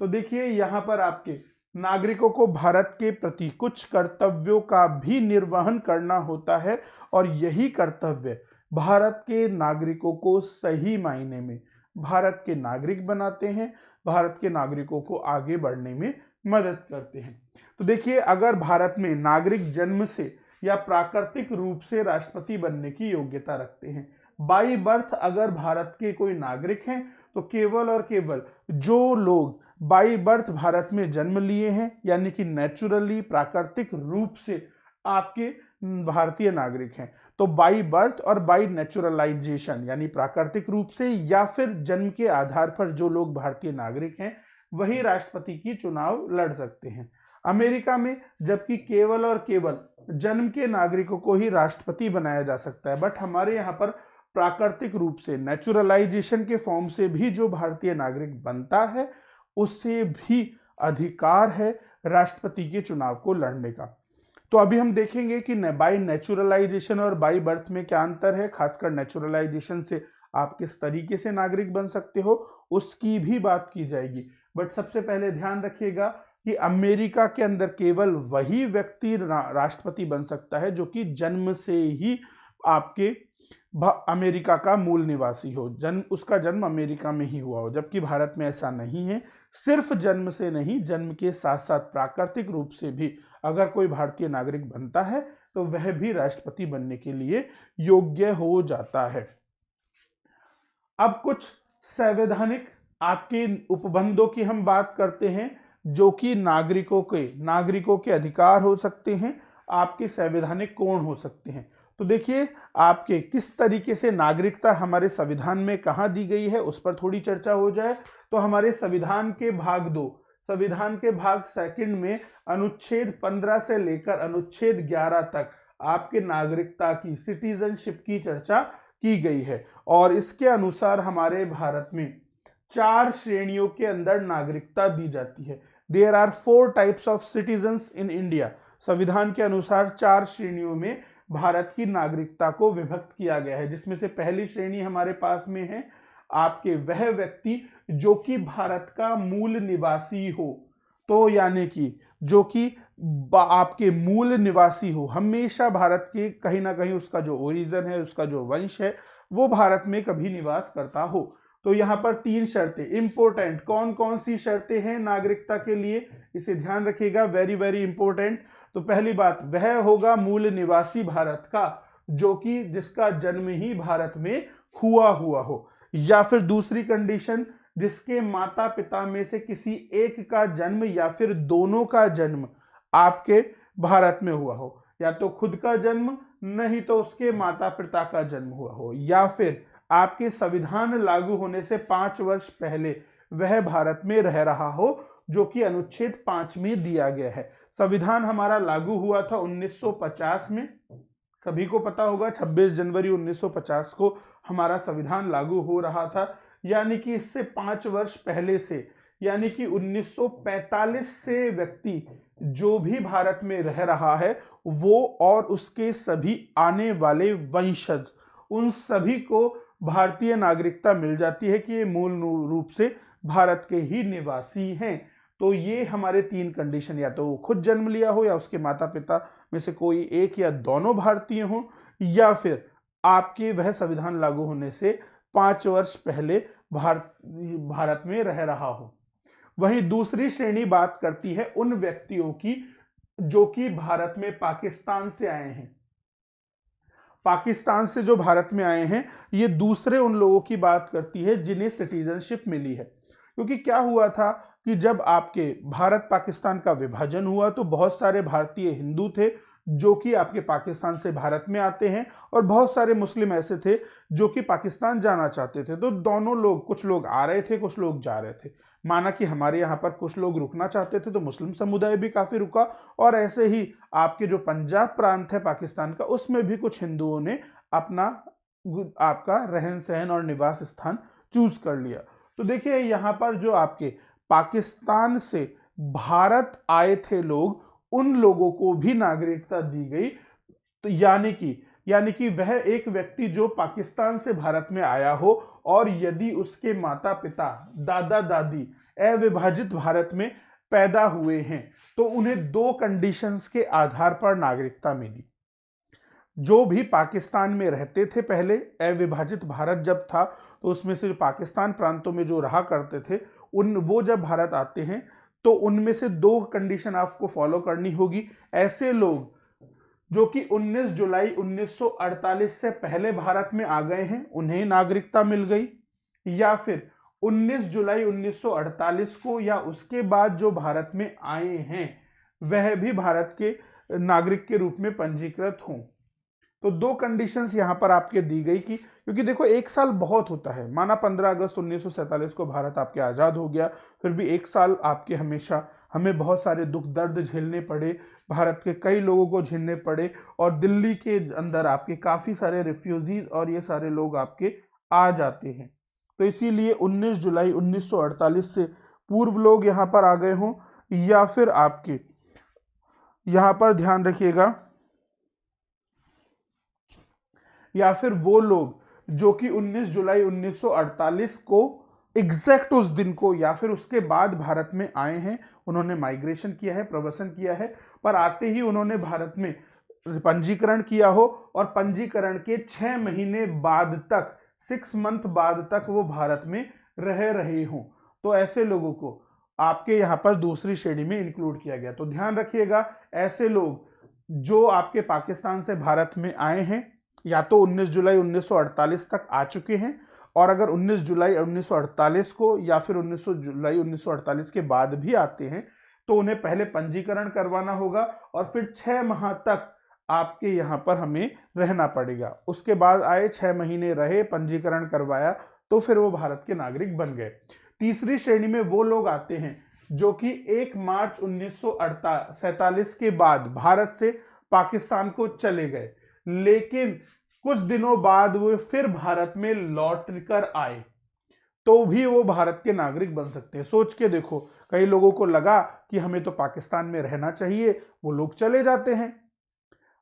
तो देखिए यहाँ पर आपके नागरिकों को भारत के प्रति कुछ कर्तव्यों का भी निर्वहन करना होता है, और यही कर्तव्य भारत के नागरिकों को सही मायने में भारत के नागरिक बनाते हैं, भारत के नागरिकों को आगे बढ़ने में मदद करते हैं। तो देखिए, अगर भारत में नागरिक जन्म से या प्राकृतिक रूप से राष्ट्रपति बनने की योग्यता रखते हैं, बाई बर्थ अगर भारत के कोई नागरिक हैं, तो केवल और केवल जो लोग बाई बर्थ भारत में जन्म लिए हैं, यानी कि नेचुरली, प्राकृतिक रूप से आपके भारतीय नागरिक हैं, तो बाई बर्थ और बाई नेचुरलाइजेशन यानी प्राकृतिक रूप से या फिर जन्म के आधार पर जो लोग भारतीय नागरिक हैं, वही राष्ट्रपति की चुनाव लड़ सकते हैं। अमेरिका में जबकि केवल और केवल जन्म के नागरिकों को ही राष्ट्रपति बनाया जा सकता है, बट हमारे यहाँ पर प्राकृतिक रूप से, नेचुरलाइजेशन के फॉर्म से भी जो भारतीय नागरिक बनता है, उससे भी अधिकार है राष्ट्रपति के चुनाव को लड़ने का। तो अभी हम देखेंगे कि बाई नेचुरलाइजेशन और बाई बर्थ में क्या अंतर है, खासकर नेचुरलाइजेशन से आप किस तरीके से नागरिक बन सकते हो, उसकी भी बात की जाएगी। बट सबसे पहले ध्यान रखिएगा कि अमेरिका के अंदर केवल वही व्यक्ति राष्ट्रपति बन सकता है जो कि जन्म से ही आपके अमेरिका का मूल निवासी हो, उसका जन्म अमेरिका में ही हुआ हो। जबकि भारत में ऐसा नहीं है, सिर्फ जन्म से नहीं, जन्म के साथ साथ प्राकृतिक रूप से भी अगर कोई भारतीय नागरिक बनता है तो वह भी राष्ट्रपति बनने के लिए योग्य हो जाता है। अब कुछ संवैधानिक आपके उपबंधों की हम बात करते हैं, जो कि नागरिकों के अधिकार हो सकते हैं, आपके संवैधानिक कोण हो सकते हैं। तो देखिए, आपके किस तरीके से नागरिकता हमारे संविधान में कहाँ दी गई है, उस पर थोड़ी चर्चा हो जाए। तो हमारे संविधान के भाग 2, संविधान के भाग 2 में अनुच्छेद 15 से लेकर अनुच्छेद 11 तक आपके नागरिकता की, सिटीजनशिप की चर्चा की गई है। और इसके अनुसार हमारे भारत में 4 श्रेणियों के अंदर नागरिकता दी जाती है। There are 4 types of citizens in India. संविधान के अनुसार 4 श्रेणियों में भारत की नागरिकता को विभक्त किया गया है, जिसमें से पहली श्रेणी हमारे पास में है आपके वह व्यक्ति जो कि भारत का मूल निवासी हो। तो यानी कि जो कि आपके मूल निवासी हो, हमेशा भारत के कहीं ना कहीं उसका जो ओरिजिन है, उसका जो वंश है, वो भारत में कभी निवास करता हो। तो यहाँ पर 3 शर्तें इंपॉर्टेंट, कौन कौन सी शर्तें हैं नागरिकता के लिए, इसे ध्यान रखिएगा, वेरी वेरी इंपॉर्टेंट। तो पहली बात, वह होगा मूल निवासी भारत का जो कि जिसका जन्म ही भारत में हुआ हो। या फिर दूसरी कंडीशन, जिसके माता पिता में से किसी एक का जन्म या फिर दोनों का जन्म आपके भारत में हुआ हो, या तो खुद का जन्म नहीं तो उसके माता पिता का जन्म हुआ हो, या फिर आपके संविधान लागू होने से 5 वर्ष पहले वह भारत में रह रहा हो, जो कि अनुच्छेद 5 में दिया गया है। संविधान हमारा लागू हुआ था 1950 में, सभी को पता होगा 26 जनवरी 1950 को हमारा संविधान लागू हो रहा था, यानी कि इससे 5 वर्ष पहले से, यानी कि 1945 से व्यक्ति जो भी भारत में रह रहा है वो और उसके सभी आने वाले वंशज, उन सभी को भारतीय नागरिकता मिल जाती है कि ये मूल रूप से भारत के ही निवासी हैं। तो ये हमारे 3 कंडीशन, या तो खुद जन्म लिया हो, या उसके माता पिता में से कोई एक या दोनों भारतीय हो, या फिर आपके वह संविधान लागू होने से 5 वर्ष पहले भारत में रह रहा हो। वहीं दूसरी श्रेणी बात करती है उन व्यक्तियों की जो कि भारत में पाकिस्तान से आए हैं। पाकिस्तान से जो भारत में आए हैं, ये दूसरे उन लोगों की बात करती है जिन्हें सिटीजनशिप मिली है। क्योंकि क्या हुआ था कि जब आपके भारत पाकिस्तान का विभाजन हुआ तो बहुत सारे भारतीय हिंदू थे जो कि आपके पाकिस्तान से भारत में आते हैं, और बहुत सारे मुस्लिम ऐसे थे जो कि पाकिस्तान जाना चाहते थे। तो दोनों लोग, कुछ लोग आ रहे थे, कुछ लोग जा रहे थे। माना कि हमारे यहाँ पर कुछ लोग रुकना चाहते थे तो मुस्लिम समुदाय भी काफी रुका, और ऐसे ही आपके जो पंजाब प्रांत है पाकिस्तान का, उसमें भी कुछ हिंदुओं ने अपना आपका रहन सहन और निवास स्थान चूज कर लिया। तो देखिए यहाँ पर जो आपके पाकिस्तान से भारत आए थे लोग, उन लोगों को भी नागरिकता दी गई। तो यानी कि वह एक व्यक्ति जो पाकिस्तान से भारत में आया हो और यदि उसके माता पिता दादा दादी अविभाजित भारत में पैदा हुए हैं तो उन्हें 2 कंडीशंस के आधार पर नागरिकता मिली। जो भी पाकिस्तान में रहते थे पहले, अविभाजित भारत जब था तो उसमें से पाकिस्तान प्रांतों में जो रहा करते थे वो जब भारत आते हैं तो उनमें से 2 कंडीशन आपको फॉलो करनी होगी। ऐसे लोग जो कि 19 जुलाई 1948 से पहले भारत में आ गए हैं उन्हें नागरिकता मिल गई, या फिर 19 जुलाई 1948 को या उसके बाद जो भारत में आए हैं वह भी भारत के नागरिक के रूप में पंजीकृत हों। तो 2 कंडीशंस यहां पर आपके दी गई कि क्योंकि देखो 1 साल बहुत होता है। माना 15 अगस्त 1947 को भारत आपके आज़ाद हो गया, फिर भी 1 साल आपके हमें बहुत सारे दुख दर्द झेलने पड़े, भारत के कई लोगों को झेलने पड़े, और दिल्ली के अंदर आपके काफ़ी सारे रिफ्यूजीज और ये सारे लोग आपके आ जाते हैं। तो इसीलिए 19 जुलाई 1948 से पूर्व लोग यहाँ पर आ गए हों, या फिर आपके यहाँ पर ध्यान रखिएगा, या फिर वो लोग जो कि 19 जुलाई 1948 को एग्जैक्ट उस दिन को या फिर उसके बाद भारत में आए हैं, उन्होंने माइग्रेशन किया है, प्रवासन किया है, पर आते ही उन्होंने भारत में पंजीकरण किया हो और पंजीकरण के 6 महीने बाद तक, 6 मंथ बाद तक वो भारत में रह रहे हों, तो ऐसे लोगों को आपके यहाँ पर दूसरी श्रेणी में इंक्लूड किया गया। तो ध्यान रखिएगा, ऐसे लोग जो आपके पाकिस्तान से भारत में आए हैं या तो 19 जुलाई 1948 तक आ चुके हैं, और अगर 19 जुलाई 1948 को या फिर 19 जुलाई 1948 के बाद भी आते हैं तो उन्हें पहले पंजीकरण करवाना होगा और फिर 6 माह तक आपके यहाँ पर हमें रहना पड़ेगा। उसके बाद आए, 6 महीने रहे, पंजीकरण करवाया, तो फिर वो भारत के नागरिक बन गए। तीसरी श्रेणी में वो लोग आते हैं जो कि 1 मार्च 1947 के बाद भारत से पाकिस्तान को चले गए, लेकिन कुछ दिनों बाद वो फिर भारत में लौट कर आए, तो भी वो भारत के नागरिक बन सकते हैं। सोच के देखो, कई लोगों को लगा कि हमें तो पाकिस्तान में रहना चाहिए, वो लोग चले जाते हैं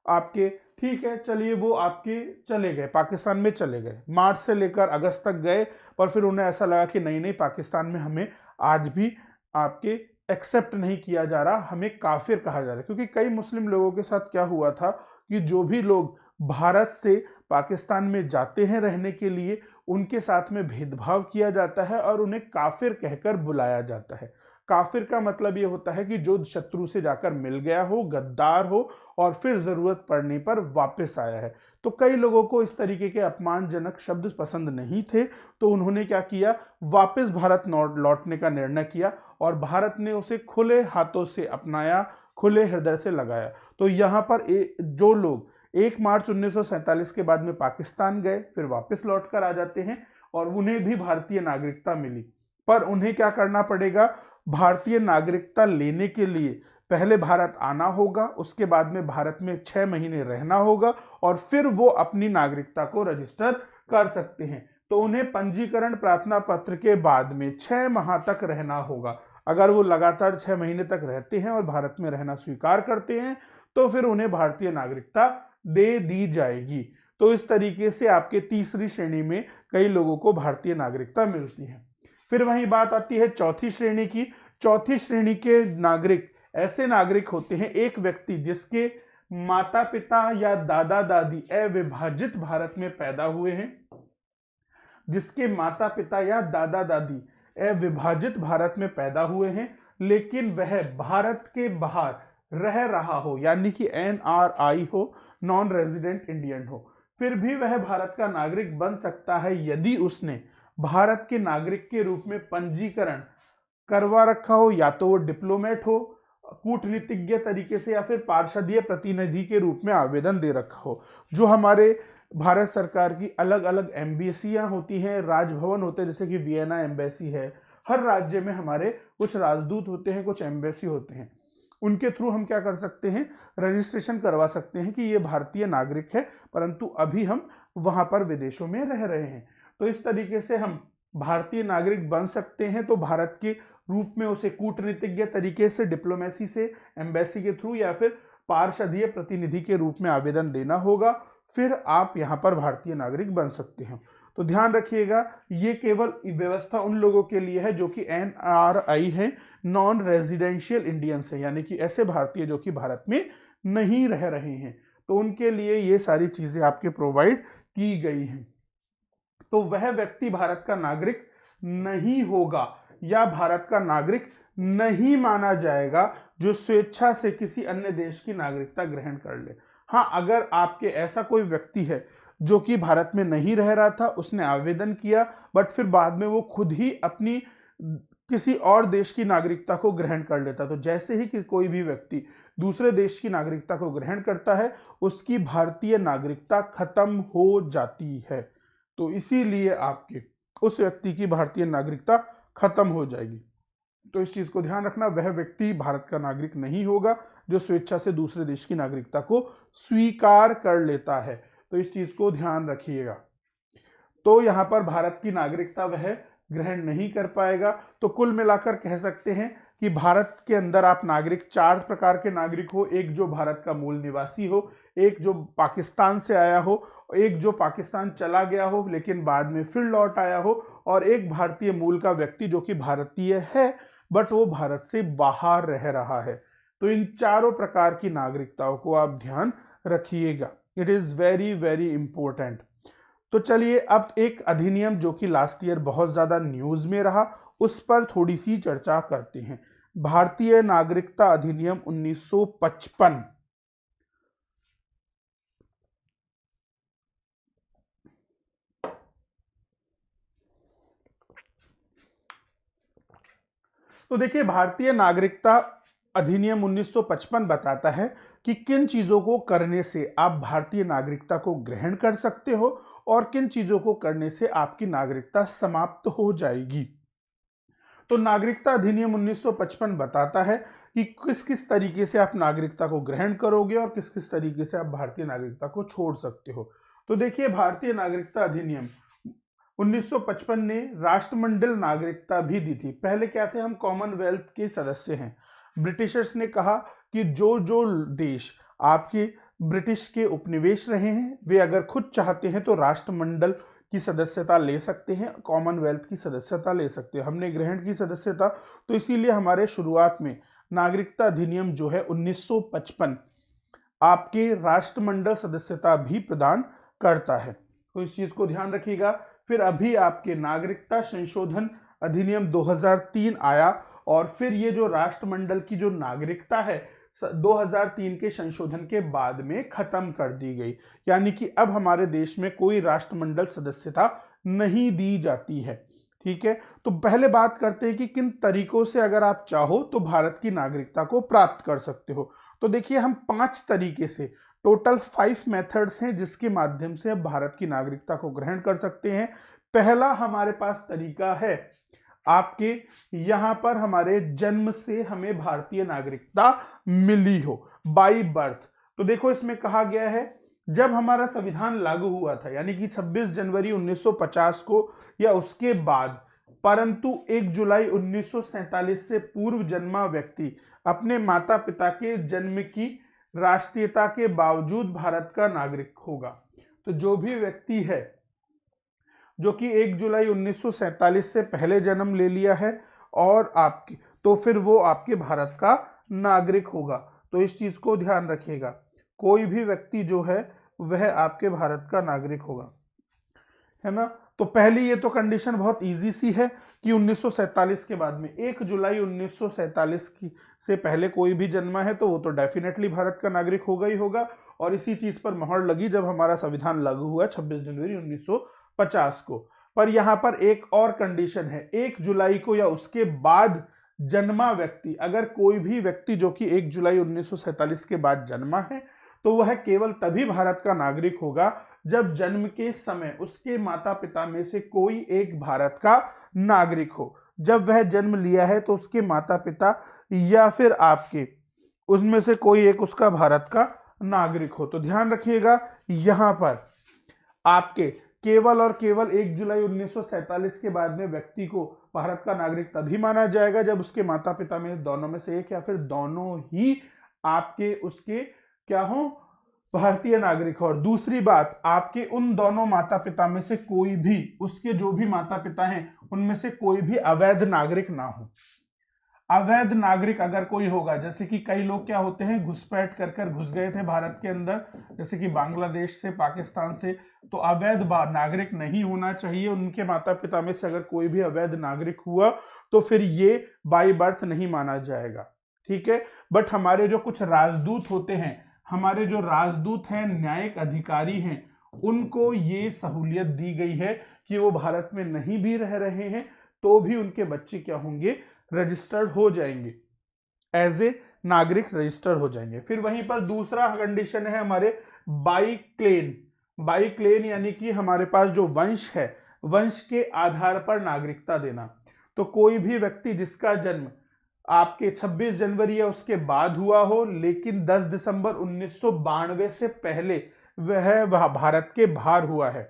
आपके, ठीक है, चलिए वो आपके चले गए, पाकिस्तान में चले गए, मार्च से लेकर अगस्त तक गए, पर फिर उन्हें ऐसा लगा कि नहीं पाकिस्तान में हमें आज भी आपके एक्सेप्ट नहीं किया जा रहा, हमें काफिर कहा जा रहा है। क्योंकि कई मुस्लिम लोगों के साथ क्या हुआ था कि जो भी लोग भारत से पाकिस्तान में जाते हैं रहने के लिए, उनके साथ में भेदभाव किया जाता है और उन्हें काफिर कहकर बुलाया जाता है। काफिर का मतलब ये होता है कि जो शत्रु से जाकर मिल गया हो, गद्दार हो और फिर जरूरत पड़ने पर वापस आया है। तो कई लोगों को इस तरीके के अपमानजनक शब्द पसंद नहीं थे, तो उन्होंने क्या किया, वापस भारत लौटने का निर्णय किया और भारत ने उसे खुले हाथों से अपनाया, खुले हृदय से लगाया। तो यहाँ पर जो लोग 1 मार्च 1947 के बाद में पाकिस्तान गए, फिर वापस लौट कर आ जाते हैं और उन्हें भी भारतीय नागरिकता मिली, पर उन्हें क्या करना पड़ेगा, भारतीय नागरिकता लेने के लिए पहले भारत आना होगा, उसके बाद में भारत में 6 महीने रहना होगा और फिर वो अपनी नागरिकता को रजिस्टर कर सकते हैं। तो उन्हें पंजीकरण प्रार्थना पत्र के बाद में 6 माह तक रहना होगा। अगर वो लगातार 6 महीने तक रहते हैं और भारत में रहना स्वीकार करते हैं तो फिर उन्हें भारतीय नागरिकता दे दी जाएगी। तो इस तरीके से आपके तीसरी श्रेणी में कई लोगों को भारतीय नागरिकता मिलती है। फिर वही बात आती है चौथी श्रेणी की। चौथी श्रेणी के नागरिक ऐसे नागरिक होते हैं, एक व्यक्ति जिसके माता पिता या दादा दादी अविभाजित भारत में पैदा हुए हैं, जिसके माता पिता या दादा दादी अविभाजित भारत में पैदा हुए हैं, लेकिन वह भारत के बाहर रह रहा हो, यानी कि NRI हो, नॉन रेजिडेंट इंडियन हो, फिर भी वह भारत का नागरिक बन सकता है यदि उसने भारत के नागरिक के रूप में पंजीकरण करवा रखा हो, या तो वो डिप्लोमेट हो, कूटनीतिज्ञ तरीके से, या फिर पार्षदीय प्रतिनिधि के रूप में आवेदन दे रखा हो। जो हमारे भारत सरकार की अलग अलग एम्बेसियां होती हैं, राजभवन होते हैं, जैसे कि वियना एम्बेसी है, हर राज्य में हमारे कुछ राजदूत होते हैं, कुछ एम्बेसी होते हैं, उनके थ्रू हम क्या कर सकते हैं, रजिस्ट्रेशन करवा सकते हैं कि ये भारतीय नागरिक है, परंतु अभी हम वहां पर विदेशों में रह रहे हैं। तो इस तरीके से हम भारतीय नागरिक बन सकते हैं। तो भारत के रूप में उसे कूटनीतिज्ञ तरीके से, डिप्लोमेसी से, एम्बेसी के थ्रू या फिर पार्षदीय प्रतिनिधि के रूप में आवेदन देना होगा, फिर आप यहाँ पर भारतीय नागरिक बन सकते हैं। तो ध्यान रखिएगा, ये केवल व्यवस्था उन लोगों के लिए है जो कि NRI है, नॉन रेजिडेंशियल इंडियंस है, यानी कि ऐसे भारतीय जो कि भारत में नहीं रह रहे हैं, तो उनके लिए ये सारी चीजें आपके प्रोवाइड की गई हैं। तो वह व्यक्ति भारत का नागरिक नहीं होगा या भारत का नागरिक नहीं माना जाएगा जो स्वेच्छा से किसी अन्य देश की नागरिकता ग्रहण कर ले। हाँ, अगर आपके ऐसा कोई व्यक्ति है जो कि भारत में नहीं रह रहा था, उसने आवेदन किया, बट फिर बाद में वो खुद ही अपनी किसी और देश की नागरिकता को ग्रहण कर लेता, तो जैसे ही कि कोई भी व्यक्ति दूसरे देश की नागरिकता को ग्रहण करता है, उसकी भारतीय नागरिकता खत्म हो जाती है। तो इसीलिए आपके उस व्यक्ति की भारतीय नागरिकता खत्म हो जाएगी। तो इस चीज को ध्यान रखना, वह व्यक्ति भारत का नागरिक नहीं होगा जो स्वेच्छा से दूसरे देश की नागरिकता को स्वीकार कर लेता है। तो इस चीज को ध्यान रखिएगा। तो यहां पर भारत की नागरिकता वह ग्रहण नहीं कर पाएगा। तो कुल मिलाकर कह सकते हैं कि भारत के अंदर आप नागरिक 4 प्रकार के नागरिक हो, एक जो भारत का मूल निवासी हो, एक जो पाकिस्तान से आया हो, एक जो पाकिस्तान चला गया हो लेकिन बाद में फिर लौट आया हो, और एक भारतीय मूल का व्यक्ति जो कि भारतीय है बट वो भारत से बाहर रह रहा है। तो इन चारों प्रकार की नागरिकताओं को आप ध्यान रखिएगा, it is very very important. तो चलिए अब एक अधिनियम जो कि लास्ट ईयर बहुत ज्यादा न्यूज में रहा, उस पर थोड़ी सी चर्चा करते हैं। भारतीय नागरिकता अधिनियम 1955। तो देखिए, भारतीय नागरिकता अधिनियम 1955 बताता है कि किन चीजों को करने से आप भारतीय नागरिकता को ग्रहण कर सकते हो और किन चीजों को करने से आपकी नागरिकता समाप्त हो जाएगी। तो नागरिकता अधिनियम 1955 बताता है कि किस किस तरीके से आप नागरिकता को ग्रहण करोगे और किस किस तरीके से आप भारतीय नागरिकता को छोड़ सकते हो। तो देखिए, भारतीय नागरिकता अधिनियम 1955 ने राष्ट्रमंडल नागरिकता भी दी थी। पहले क्या थे, हम कॉमनवेल्थ के सदस्य हैं। ब्रिटिशर्स ने कहा कि जो जो देश आपके ब्रिटिश के उपनिवेश रहे हैं वे अगर खुद चाहते हैं तो राष्ट्रमंडल की सदस्यता ले सकते हैं, कॉमनवेल्थ की सदस्यता ले सकते हैं। हमने ग्रहण की सदस्यता, तो इसीलिए हमारे शुरुआत में नागरिकता अधिनियम जो है 1955 आपके राष्ट्रमंडल सदस्यता भी प्रदान करता है। तो इस चीज को ध्यान रखिएगा। फिर अभी आपके नागरिकता संशोधन अधिनियम 2003 आया और फिर ये जो राष्ट्रमंडल की जो नागरिकता है 2003 के संशोधन के बाद में खत्म कर दी गई, यानी कि अब हमारे देश में कोई राष्ट्रमंडल सदस्यता नहीं दी जाती है। ठीक है, तो पहले बात करते हैं कि किन तरीकों से अगर आप चाहो तो भारत की नागरिकता को प्राप्त कर सकते हो। तो देखिए, हम 5 तरीके से, टोटल 5 मेथड्स हैं जिसके माध्यम से आप भारत की नागरिकता को ग्रहण कर सकते हैं। पहला हमारे पास तरीका है, आपके यहां पर हमारे जन्म से हमें भारतीय नागरिकता मिली हो, बाई बर्थ। तो देखो, इसमें कहा गया है जब हमारा संविधान लागू हुआ था, यानी कि 26 जनवरी 1950 को या उसके बाद, परंतु 1 जुलाई 1947 से पूर्व जन्मा व्यक्ति अपने माता पिता के जन्म की राष्ट्रीयता के बावजूद भारत का नागरिक होगा। तो जो भी व्यक्ति है जो कि 1 जुलाई 1947 से पहले जन्म ले लिया है और आपकी, तो फिर वो आपके भारत का नागरिक होगा। तो इस चीज को ध्यान रखिएगा, कोई भी व्यक्ति जो है वह आपके भारत का नागरिक होगा, है ना। तो पहली ये तो कंडीशन बहुत इजी सी है कि 1947 के बाद में, 1 जुलाई 1947 की से पहले कोई भी जन्मा है तो वो तो डेफिनेटली भारत का नागरिक होगा ही होगा। और इसी चीज पर मोहर लगी जब हमारा संविधान लागू हुआ 26 जनवरी 1950 को। पर यहाँ पर एक और कंडीशन है, 1 जुलाई को या उसके बाद जन्मा व्यक्ति, अगर कोई भी व्यक्ति जो कि 1 जुलाई 1947 के बाद जन्मा है तो वह केवल तभी भारत का नागरिक होगा जब जन्म के समय उसके माता पिता में से कोई एक भारत का नागरिक हो। जब वह जन्म लिया है तो उसके माता पिता या फिर आपके उसमें से कोई एक उसका भारत का नागरिक हो। तो ध्यान रखिएगा, यहां पर आपके केवल और केवल 1 जुलाई 1947 के बाद में व्यक्ति को भारत का नागरिक तभी माना जाएगा जब उसके माता पिता में दोनों में से एक या फिर दोनों ही आपके उसके क्या हो, भारतीय नागरिक हो। और दूसरी बात, आपके उन दोनों माता पिता में से कोई भी, उसके जो भी माता पिता हैं उनमें से कोई भी अवैध नागरिक ना हो। अवैध नागरिक अगर कोई होगा, जैसे कि कई लोग क्या होते हैं, घुसपैठ कर घुस गए थे भारत के अंदर, जैसे कि बांग्लादेश से, पाकिस्तान से, तो अवैध नागरिक नहीं होना चाहिए। उनके माता पिता में से अगर कोई भी अवैध नागरिक हुआ तो फिर ये बाई बर्थ नहीं माना जाएगा। ठीक है, बट हमारे जो कुछ राजदूत होते हैं, हमारे जो राजदूत हैं, न्यायिक अधिकारी हैं, उनको ये सहूलियत दी गई है कि वो भारत में नहीं भी रह रहे हैं तो भी उनके बच्चे क्या होंगे, रजिस्टर्ड हो जाएंगे, एज ए नागरिक रजिस्टर्ड हो जाएंगे। फिर वहीं पर दूसरा कंडीशन है हमारे बाई क्लेन। बाई क्लेन यानी कि हमारे पास जो वंश है, वंश के आधार पर नागरिकता देना। तो कोई भी व्यक्ति जिसका जन्म आपके 26 जनवरी या उसके बाद हुआ हो लेकिन 10 दिसंबर 1992 से पहले वह भारत के बाहर हुआ है,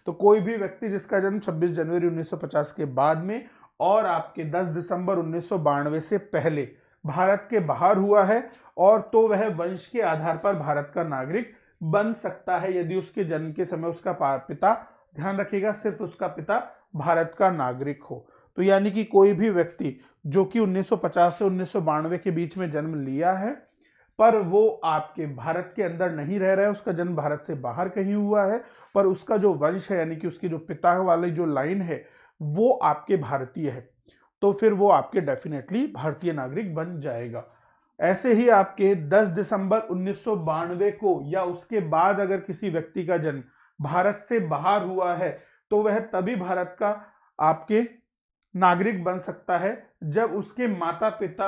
तो कोई भी व्यक्ति जिसका जन्म 26 जनवरी 1950 के बाद में और आपके 10 दिसंबर 1992 से पहले भारत के बाहर हुआ है, और तो वह वंश के आधार पर भारत का नागरिक बन सकता है यदि उसके जन्म के समय उसका पिता, ध्यान रखिएगा, सिर्फ उसका पिता भारत का नागरिक हो। तो यानी कि कोई भी व्यक्ति जो कि 1950 से 1992 के बीच में जन्म लिया है पर वो आपके भारत के अंदर नहीं रह रहा है, उसका जन्म भारत से बाहर कहीं हुआ है, पर उसका जो वंश है यानी कि उसकी जो पिता वाली जो लाइन है वो आपके भारतीय है, तो फिर वो आपके डेफिनेटली भारतीय नागरिक बन जाएगा। ऐसे ही आपके 10 दिसंबर 1992 को या उसके बाद अगर किसी व्यक्ति का जन्म भारत से बाहर हुआ है तो वह तभी भारत का आपके नागरिक बन सकता है जब उसके माता पिता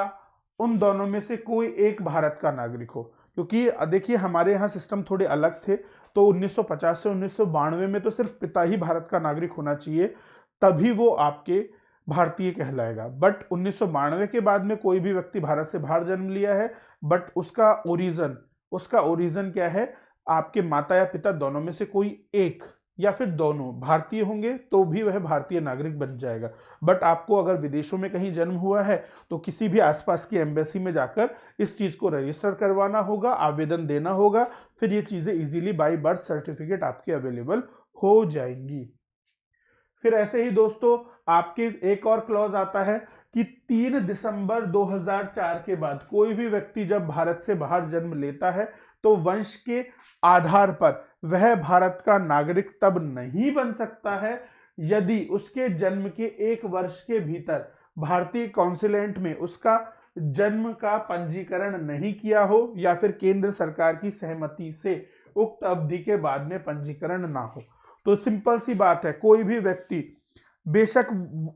उन दोनों में से कोई एक भारत का नागरिक हो। क्योंकि देखिए, हमारे यहाँ सिस्टम थोड़े अलग थे, तो 1950 से 1992 में तो सिर्फ पिता ही भारत का नागरिक होना चाहिए, तभी वो आपके भारतीय कहलाएगा। बट 1992 के बाद में कोई भी व्यक्ति भारत से बाहर जन्म लिया है, बट उसका ओरिजिन क्या है, आपके माता या पिता दोनों में से कोई एक या फिर दोनों भारतीय होंगे तो भी वह भारतीय नागरिक बन जाएगा। बट आपको अगर विदेशों में कहीं जन्म हुआ है तो किसी भी आसपास की एम्बेसी में जाकर इस चीज को रजिस्टर करवाना होगा, आवेदन देना होगा, फिर ये चीजें इजीली बाय बर्थ सर्टिफिकेट आपके अवेलेबल हो जाएंगी। फिर ऐसे ही दोस्तों आपके एक और क्लॉज आता है कि 3 दिसंबर 2004 के बाद कोई भी व्यक्ति जब भारत से बाहर जन्म लेता है तो वंश के आधार पर वह भारत का नागरिक तब नहीं बन सकता है यदि उसके जन्म के 1 वर्ष के भीतर भारतीय कॉन्सुलेट में उसका जन्म का पंजीकरण नहीं किया हो या फिर केंद्र सरकार की सहमति से उक्त अवधि के बाद में पंजीकरण ना हो। तो सिंपल सी बात है, कोई भी व्यक्ति, बेशक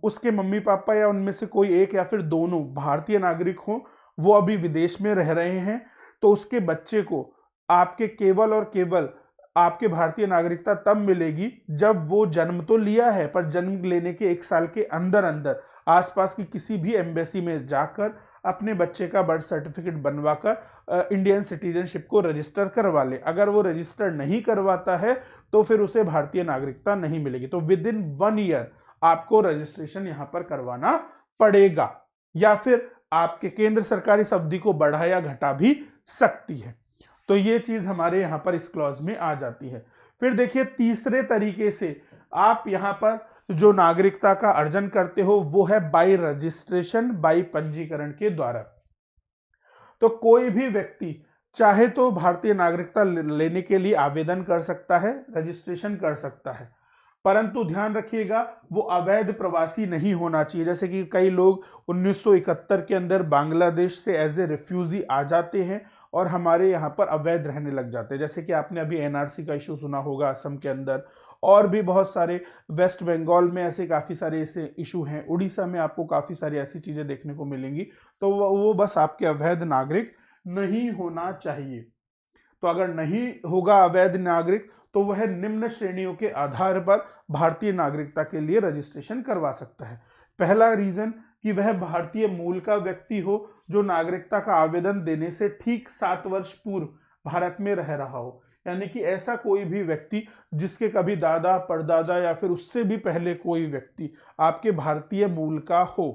उसके मम्मी पापा या उनमें से कोई एक या फिर दोनों भारतीय नागरिक हो, वो अभी विदेश में रह रहे हैं, तो उसके बच्चे को आपके केवल और केवल आपके भारतीय नागरिकता तब मिलेगी जब वो जन्म तो लिया है, पर जन्म लेने के 1 साल के अंदर अंदर आसपास की किसी भी एम्बेसी में जाकर अपने बच्चे का बर्थ सर्टिफिकेट बनवाकर इंडियन सिटीजनशिप को रजिस्टर करवा ले। अगर वो रजिस्टर नहीं करवाता है तो फिर उसे भारतीय नागरिकता नहीं मिलेगी। तो विद इन 1 ईयर आपको रजिस्ट्रेशन यहां पर करवाना पड़ेगा, या फिर आपके केंद्र सरकार इस अवधि को बढ़ा या घटा भी सकती है। तो ये चीज हमारे यहां पर इस क्लॉज में आ जाती है। फिर देखिए, तीसरे तरीके से आप यहां पर जो नागरिकता का अर्जन करते हो वो है बाय रजिस्ट्रेशन, बाय पंजीकरण के द्वारा। तो कोई भी व्यक्ति चाहे तो भारतीय नागरिकता लेने के लिए आवेदन कर सकता है, रजिस्ट्रेशन कर सकता है, परंतु ध्यान रखिएगा वो अवैध प्रवासी नहीं होना चाहिए। जैसे कि कई लोग 1971 के अंदर बांग्लादेश से एज ए रिफ्यूजी आ जाते हैं और हमारे यहाँ पर अवैध रहने लग जाते हैं। जैसे कि आपने अभी एनआरसी का इशू सुना होगा असम के अंदर, और भी बहुत सारे वेस्ट बंगाल में ऐसे काफ़ी सारे ऐसे इशू हैं, उड़ीसा में आपको काफ़ी सारी ऐसी चीज़ें देखने को मिलेंगी। तो वो बस आपके अवैध नागरिक नहीं होना चाहिए। तो अगर नहीं होगा अवैध नागरिक तो वह निम्न श्रेणियों के आधार पर भारतीय नागरिकता के लिए रजिस्ट्रेशन करवा सकता है। पहला रीजन कि वह भारतीय मूल का व्यक्ति हो जो नागरिकता का आवेदन देने से ठीक 7 वर्ष पूर्व भारत में रह रहा हो, यानी कि ऐसा कोई भी व्यक्ति जिसके कभी दादा परदादा या फिर उससे भी पहले कोई व्यक्ति आपके भारतीय मूल का हो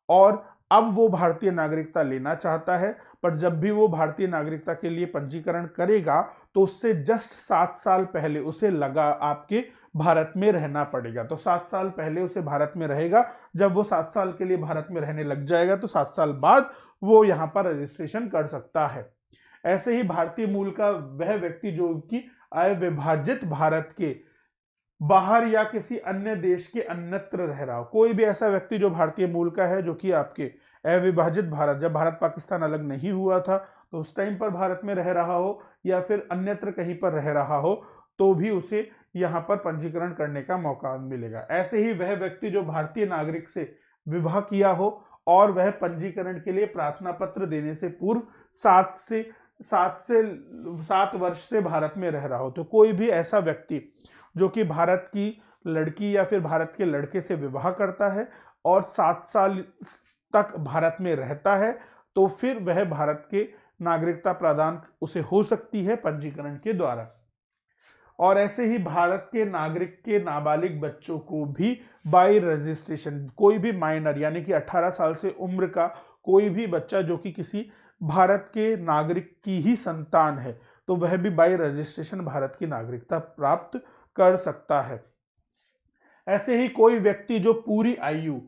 और अब वो भारतीय नागरिकता लेना चाहता है, पर जब भी वो भारतीय नागरिकता के लिए पंजीकरण करेगा तो उससे जस्ट 7 साल पहले उसे लगा आपके भारत में रहना पड़ेगा। तो 7 साल पहले उसे भारत में रहेगा, जब वो 7 साल के लिए भारत में रहने लग जाएगा तो 7 साल बाद वो यहाँ पर रजिस्ट्रेशन कर सकता है। ऐसे ही भारतीय मूल का वह व्यक्ति जो कि अविभाजित भारत के बाहर या किसी अन्य देश के अन्यत्र रह रहा हो, कोई भी ऐसा व्यक्ति जो भारतीय मूल का है जो कि आपके अविभाजित भारत, जब भारत पाकिस्तान अलग नहीं हुआ था तो उस टाइम पर भारत में रह रहा हो या फिर अन्यत्र कहीं पर रह रहा हो, तो भी उसे यहाँ पर पंजीकरण करने का मौका मिलेगा। ऐसे ही वह व्यक्ति जो भारतीय नागरिक से विवाह किया हो और वह पंजीकरण के लिए प्रार्थना पत्र देने से पूर्व 7 वर्ष से भारत में रह रहा हो। तो कोई भी ऐसा व्यक्ति जो कि भारत की लड़की या फिर भारत के लड़के से विवाह करता है और 7 साल तक भारत में रहता है, तो फिर वह भारत के नागरिकता प्रदान उसे हो सकती है पंजीकरण के द्वारा। और ऐसे ही भारत के नागरिक के नाबालिग बच्चों को भी बाय रजिस्ट्रेशन, कोई भी माइनर यानी कि 18 साल से उम्र का कोई भी बच्चा जो कि किसी भारत के नागरिक की ही संतान है, तो वह भी बाय रजिस्ट्रेशन भारत की नागरिकता प्राप्त कर सकता है। ऐसे ही कोई व्यक्ति जो पूरी आयु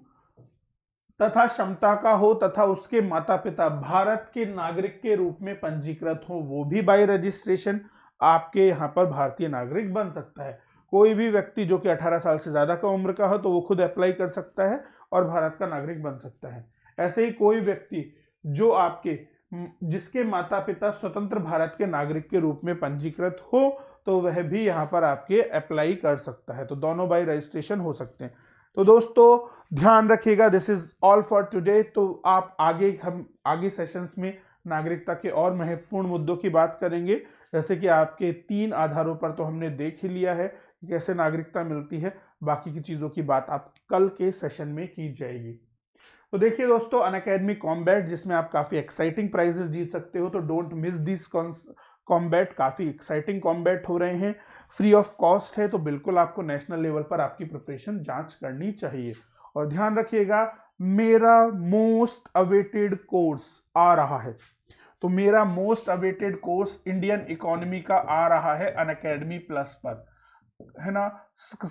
तथा क्षमता का हो तथा उसके माता पिता भारत के नागरिक के रूप में पंजीकृत हो, वो भी बाय रजिस्ट्रेशन आपके यहाँ पर भारतीय नागरिक बन सकता है। कोई भी व्यक्ति जो कि 18 साल से ज्यादा का उम्र का हो तो वो खुद अप्लाई कर सकता है और भारत का नागरिक बन सकता है। ऐसे ही कोई व्यक्ति जो आपके जिसके माता पिता स्वतंत्र भारत के नागरिक के रूप में पंजीकृत हो तो वह भी यहाँ पर आपके अप्लाई कर सकता है। तो दोनों बाय रजिस्ट्रेशन हो सकते हैं। तो दोस्तों ध्यान रखिएगा, this is all for today. तो आप हम आगे सेशंस में नागरिकता के और महत्वपूर्ण मुद्दों की बात करेंगे, जैसे कि आपके 3 आधारों पर तो हमने देख ही लिया है कि कैसे नागरिकता मिलती है, बाकी की चीज़ों की बात आप कल के सेशन में की जाएगी। तो देखिए दोस्तों, अनअकैडमी कॉम्बैट जिसमें आप काफ़ी एक्साइटिंग प्राइजेस जीत सकते हो, तो डोंट मिस दिस कॉम्बैट। काफ़ी एक्साइटिंग कॉम्बैट हो रहे हैं, फ्री ऑफ कॉस्ट है, तो बिल्कुल आपको नेशनल लेवल पर आपकी प्रिपरेशन जांच करनी चाहिए। और ध्यान रखिएगा, मेरा मोस्ट अवेटेड कोर्स आ रहा है, तो मेरा most awaited course Indian economy का आ रहा है अनअकैडमी प्लस पर, है ना।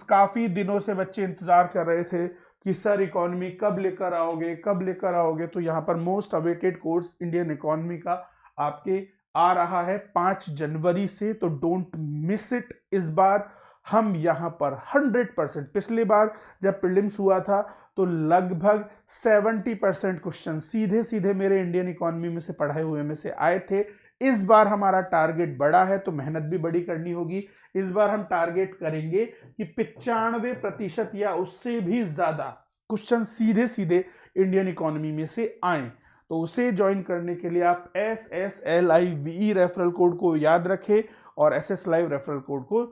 काफ़ी दिनों से बच्चे इंतजार कर रहे थे कि सर इकोनॉमी कब लेकर आओगे, कब लेकर आओगे। तो यहाँ पर most awaited course Indian economy का आपके आ रहा है 5 जनवरी से, तो डोंट मिस इट। इस बार हम यहाँ पर 100%, पिछली बार जब प्रीलिम्स हुआ था तो लगभग 70% क्वेश्चन सीधे सीधे मेरे इंडियन इकोनॉमी में से पढ़ाए हुए में से आए थे। इस बार हमारा टारगेट बड़ा है तो मेहनत भी बड़ी करनी होगी। इस बार हम टारगेट करेंगे कि 95% या उससे भी ज्यादा क्वेश्चन सीधे सीधे इंडियन इकोनॉमी में से आए। तो उसे ज्वाइन करने के लिए आप SSLIVE रेफरल कोड को याद रखें और SS लाइव रेफरल कोड को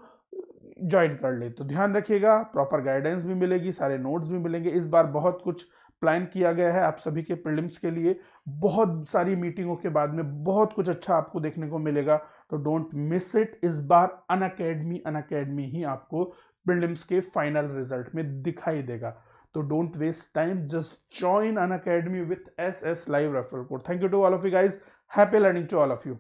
ज्वाइन कर ले। तो ध्यान रखिएगा, प्रॉपर गाइडेंस भी मिलेगी, सारे नोट्स भी मिलेंगे। इस बार बहुत कुछ प्लान किया गया है आप सभी के प्रीलिम्स के लिए। बहुत सारी मीटिंगों के बाद में बहुत कुछ अच्छा आपको देखने को मिलेगा, तो डोंट मिस इट। इस बार अनअकैडमी ही आपको प्रीलिम्स के फाइनल रिजल्ट में दिखाई देगा। तो don't waste time, just join Unacademy with SS live referral code. Thank you to all of you guys, happy learning to all of you.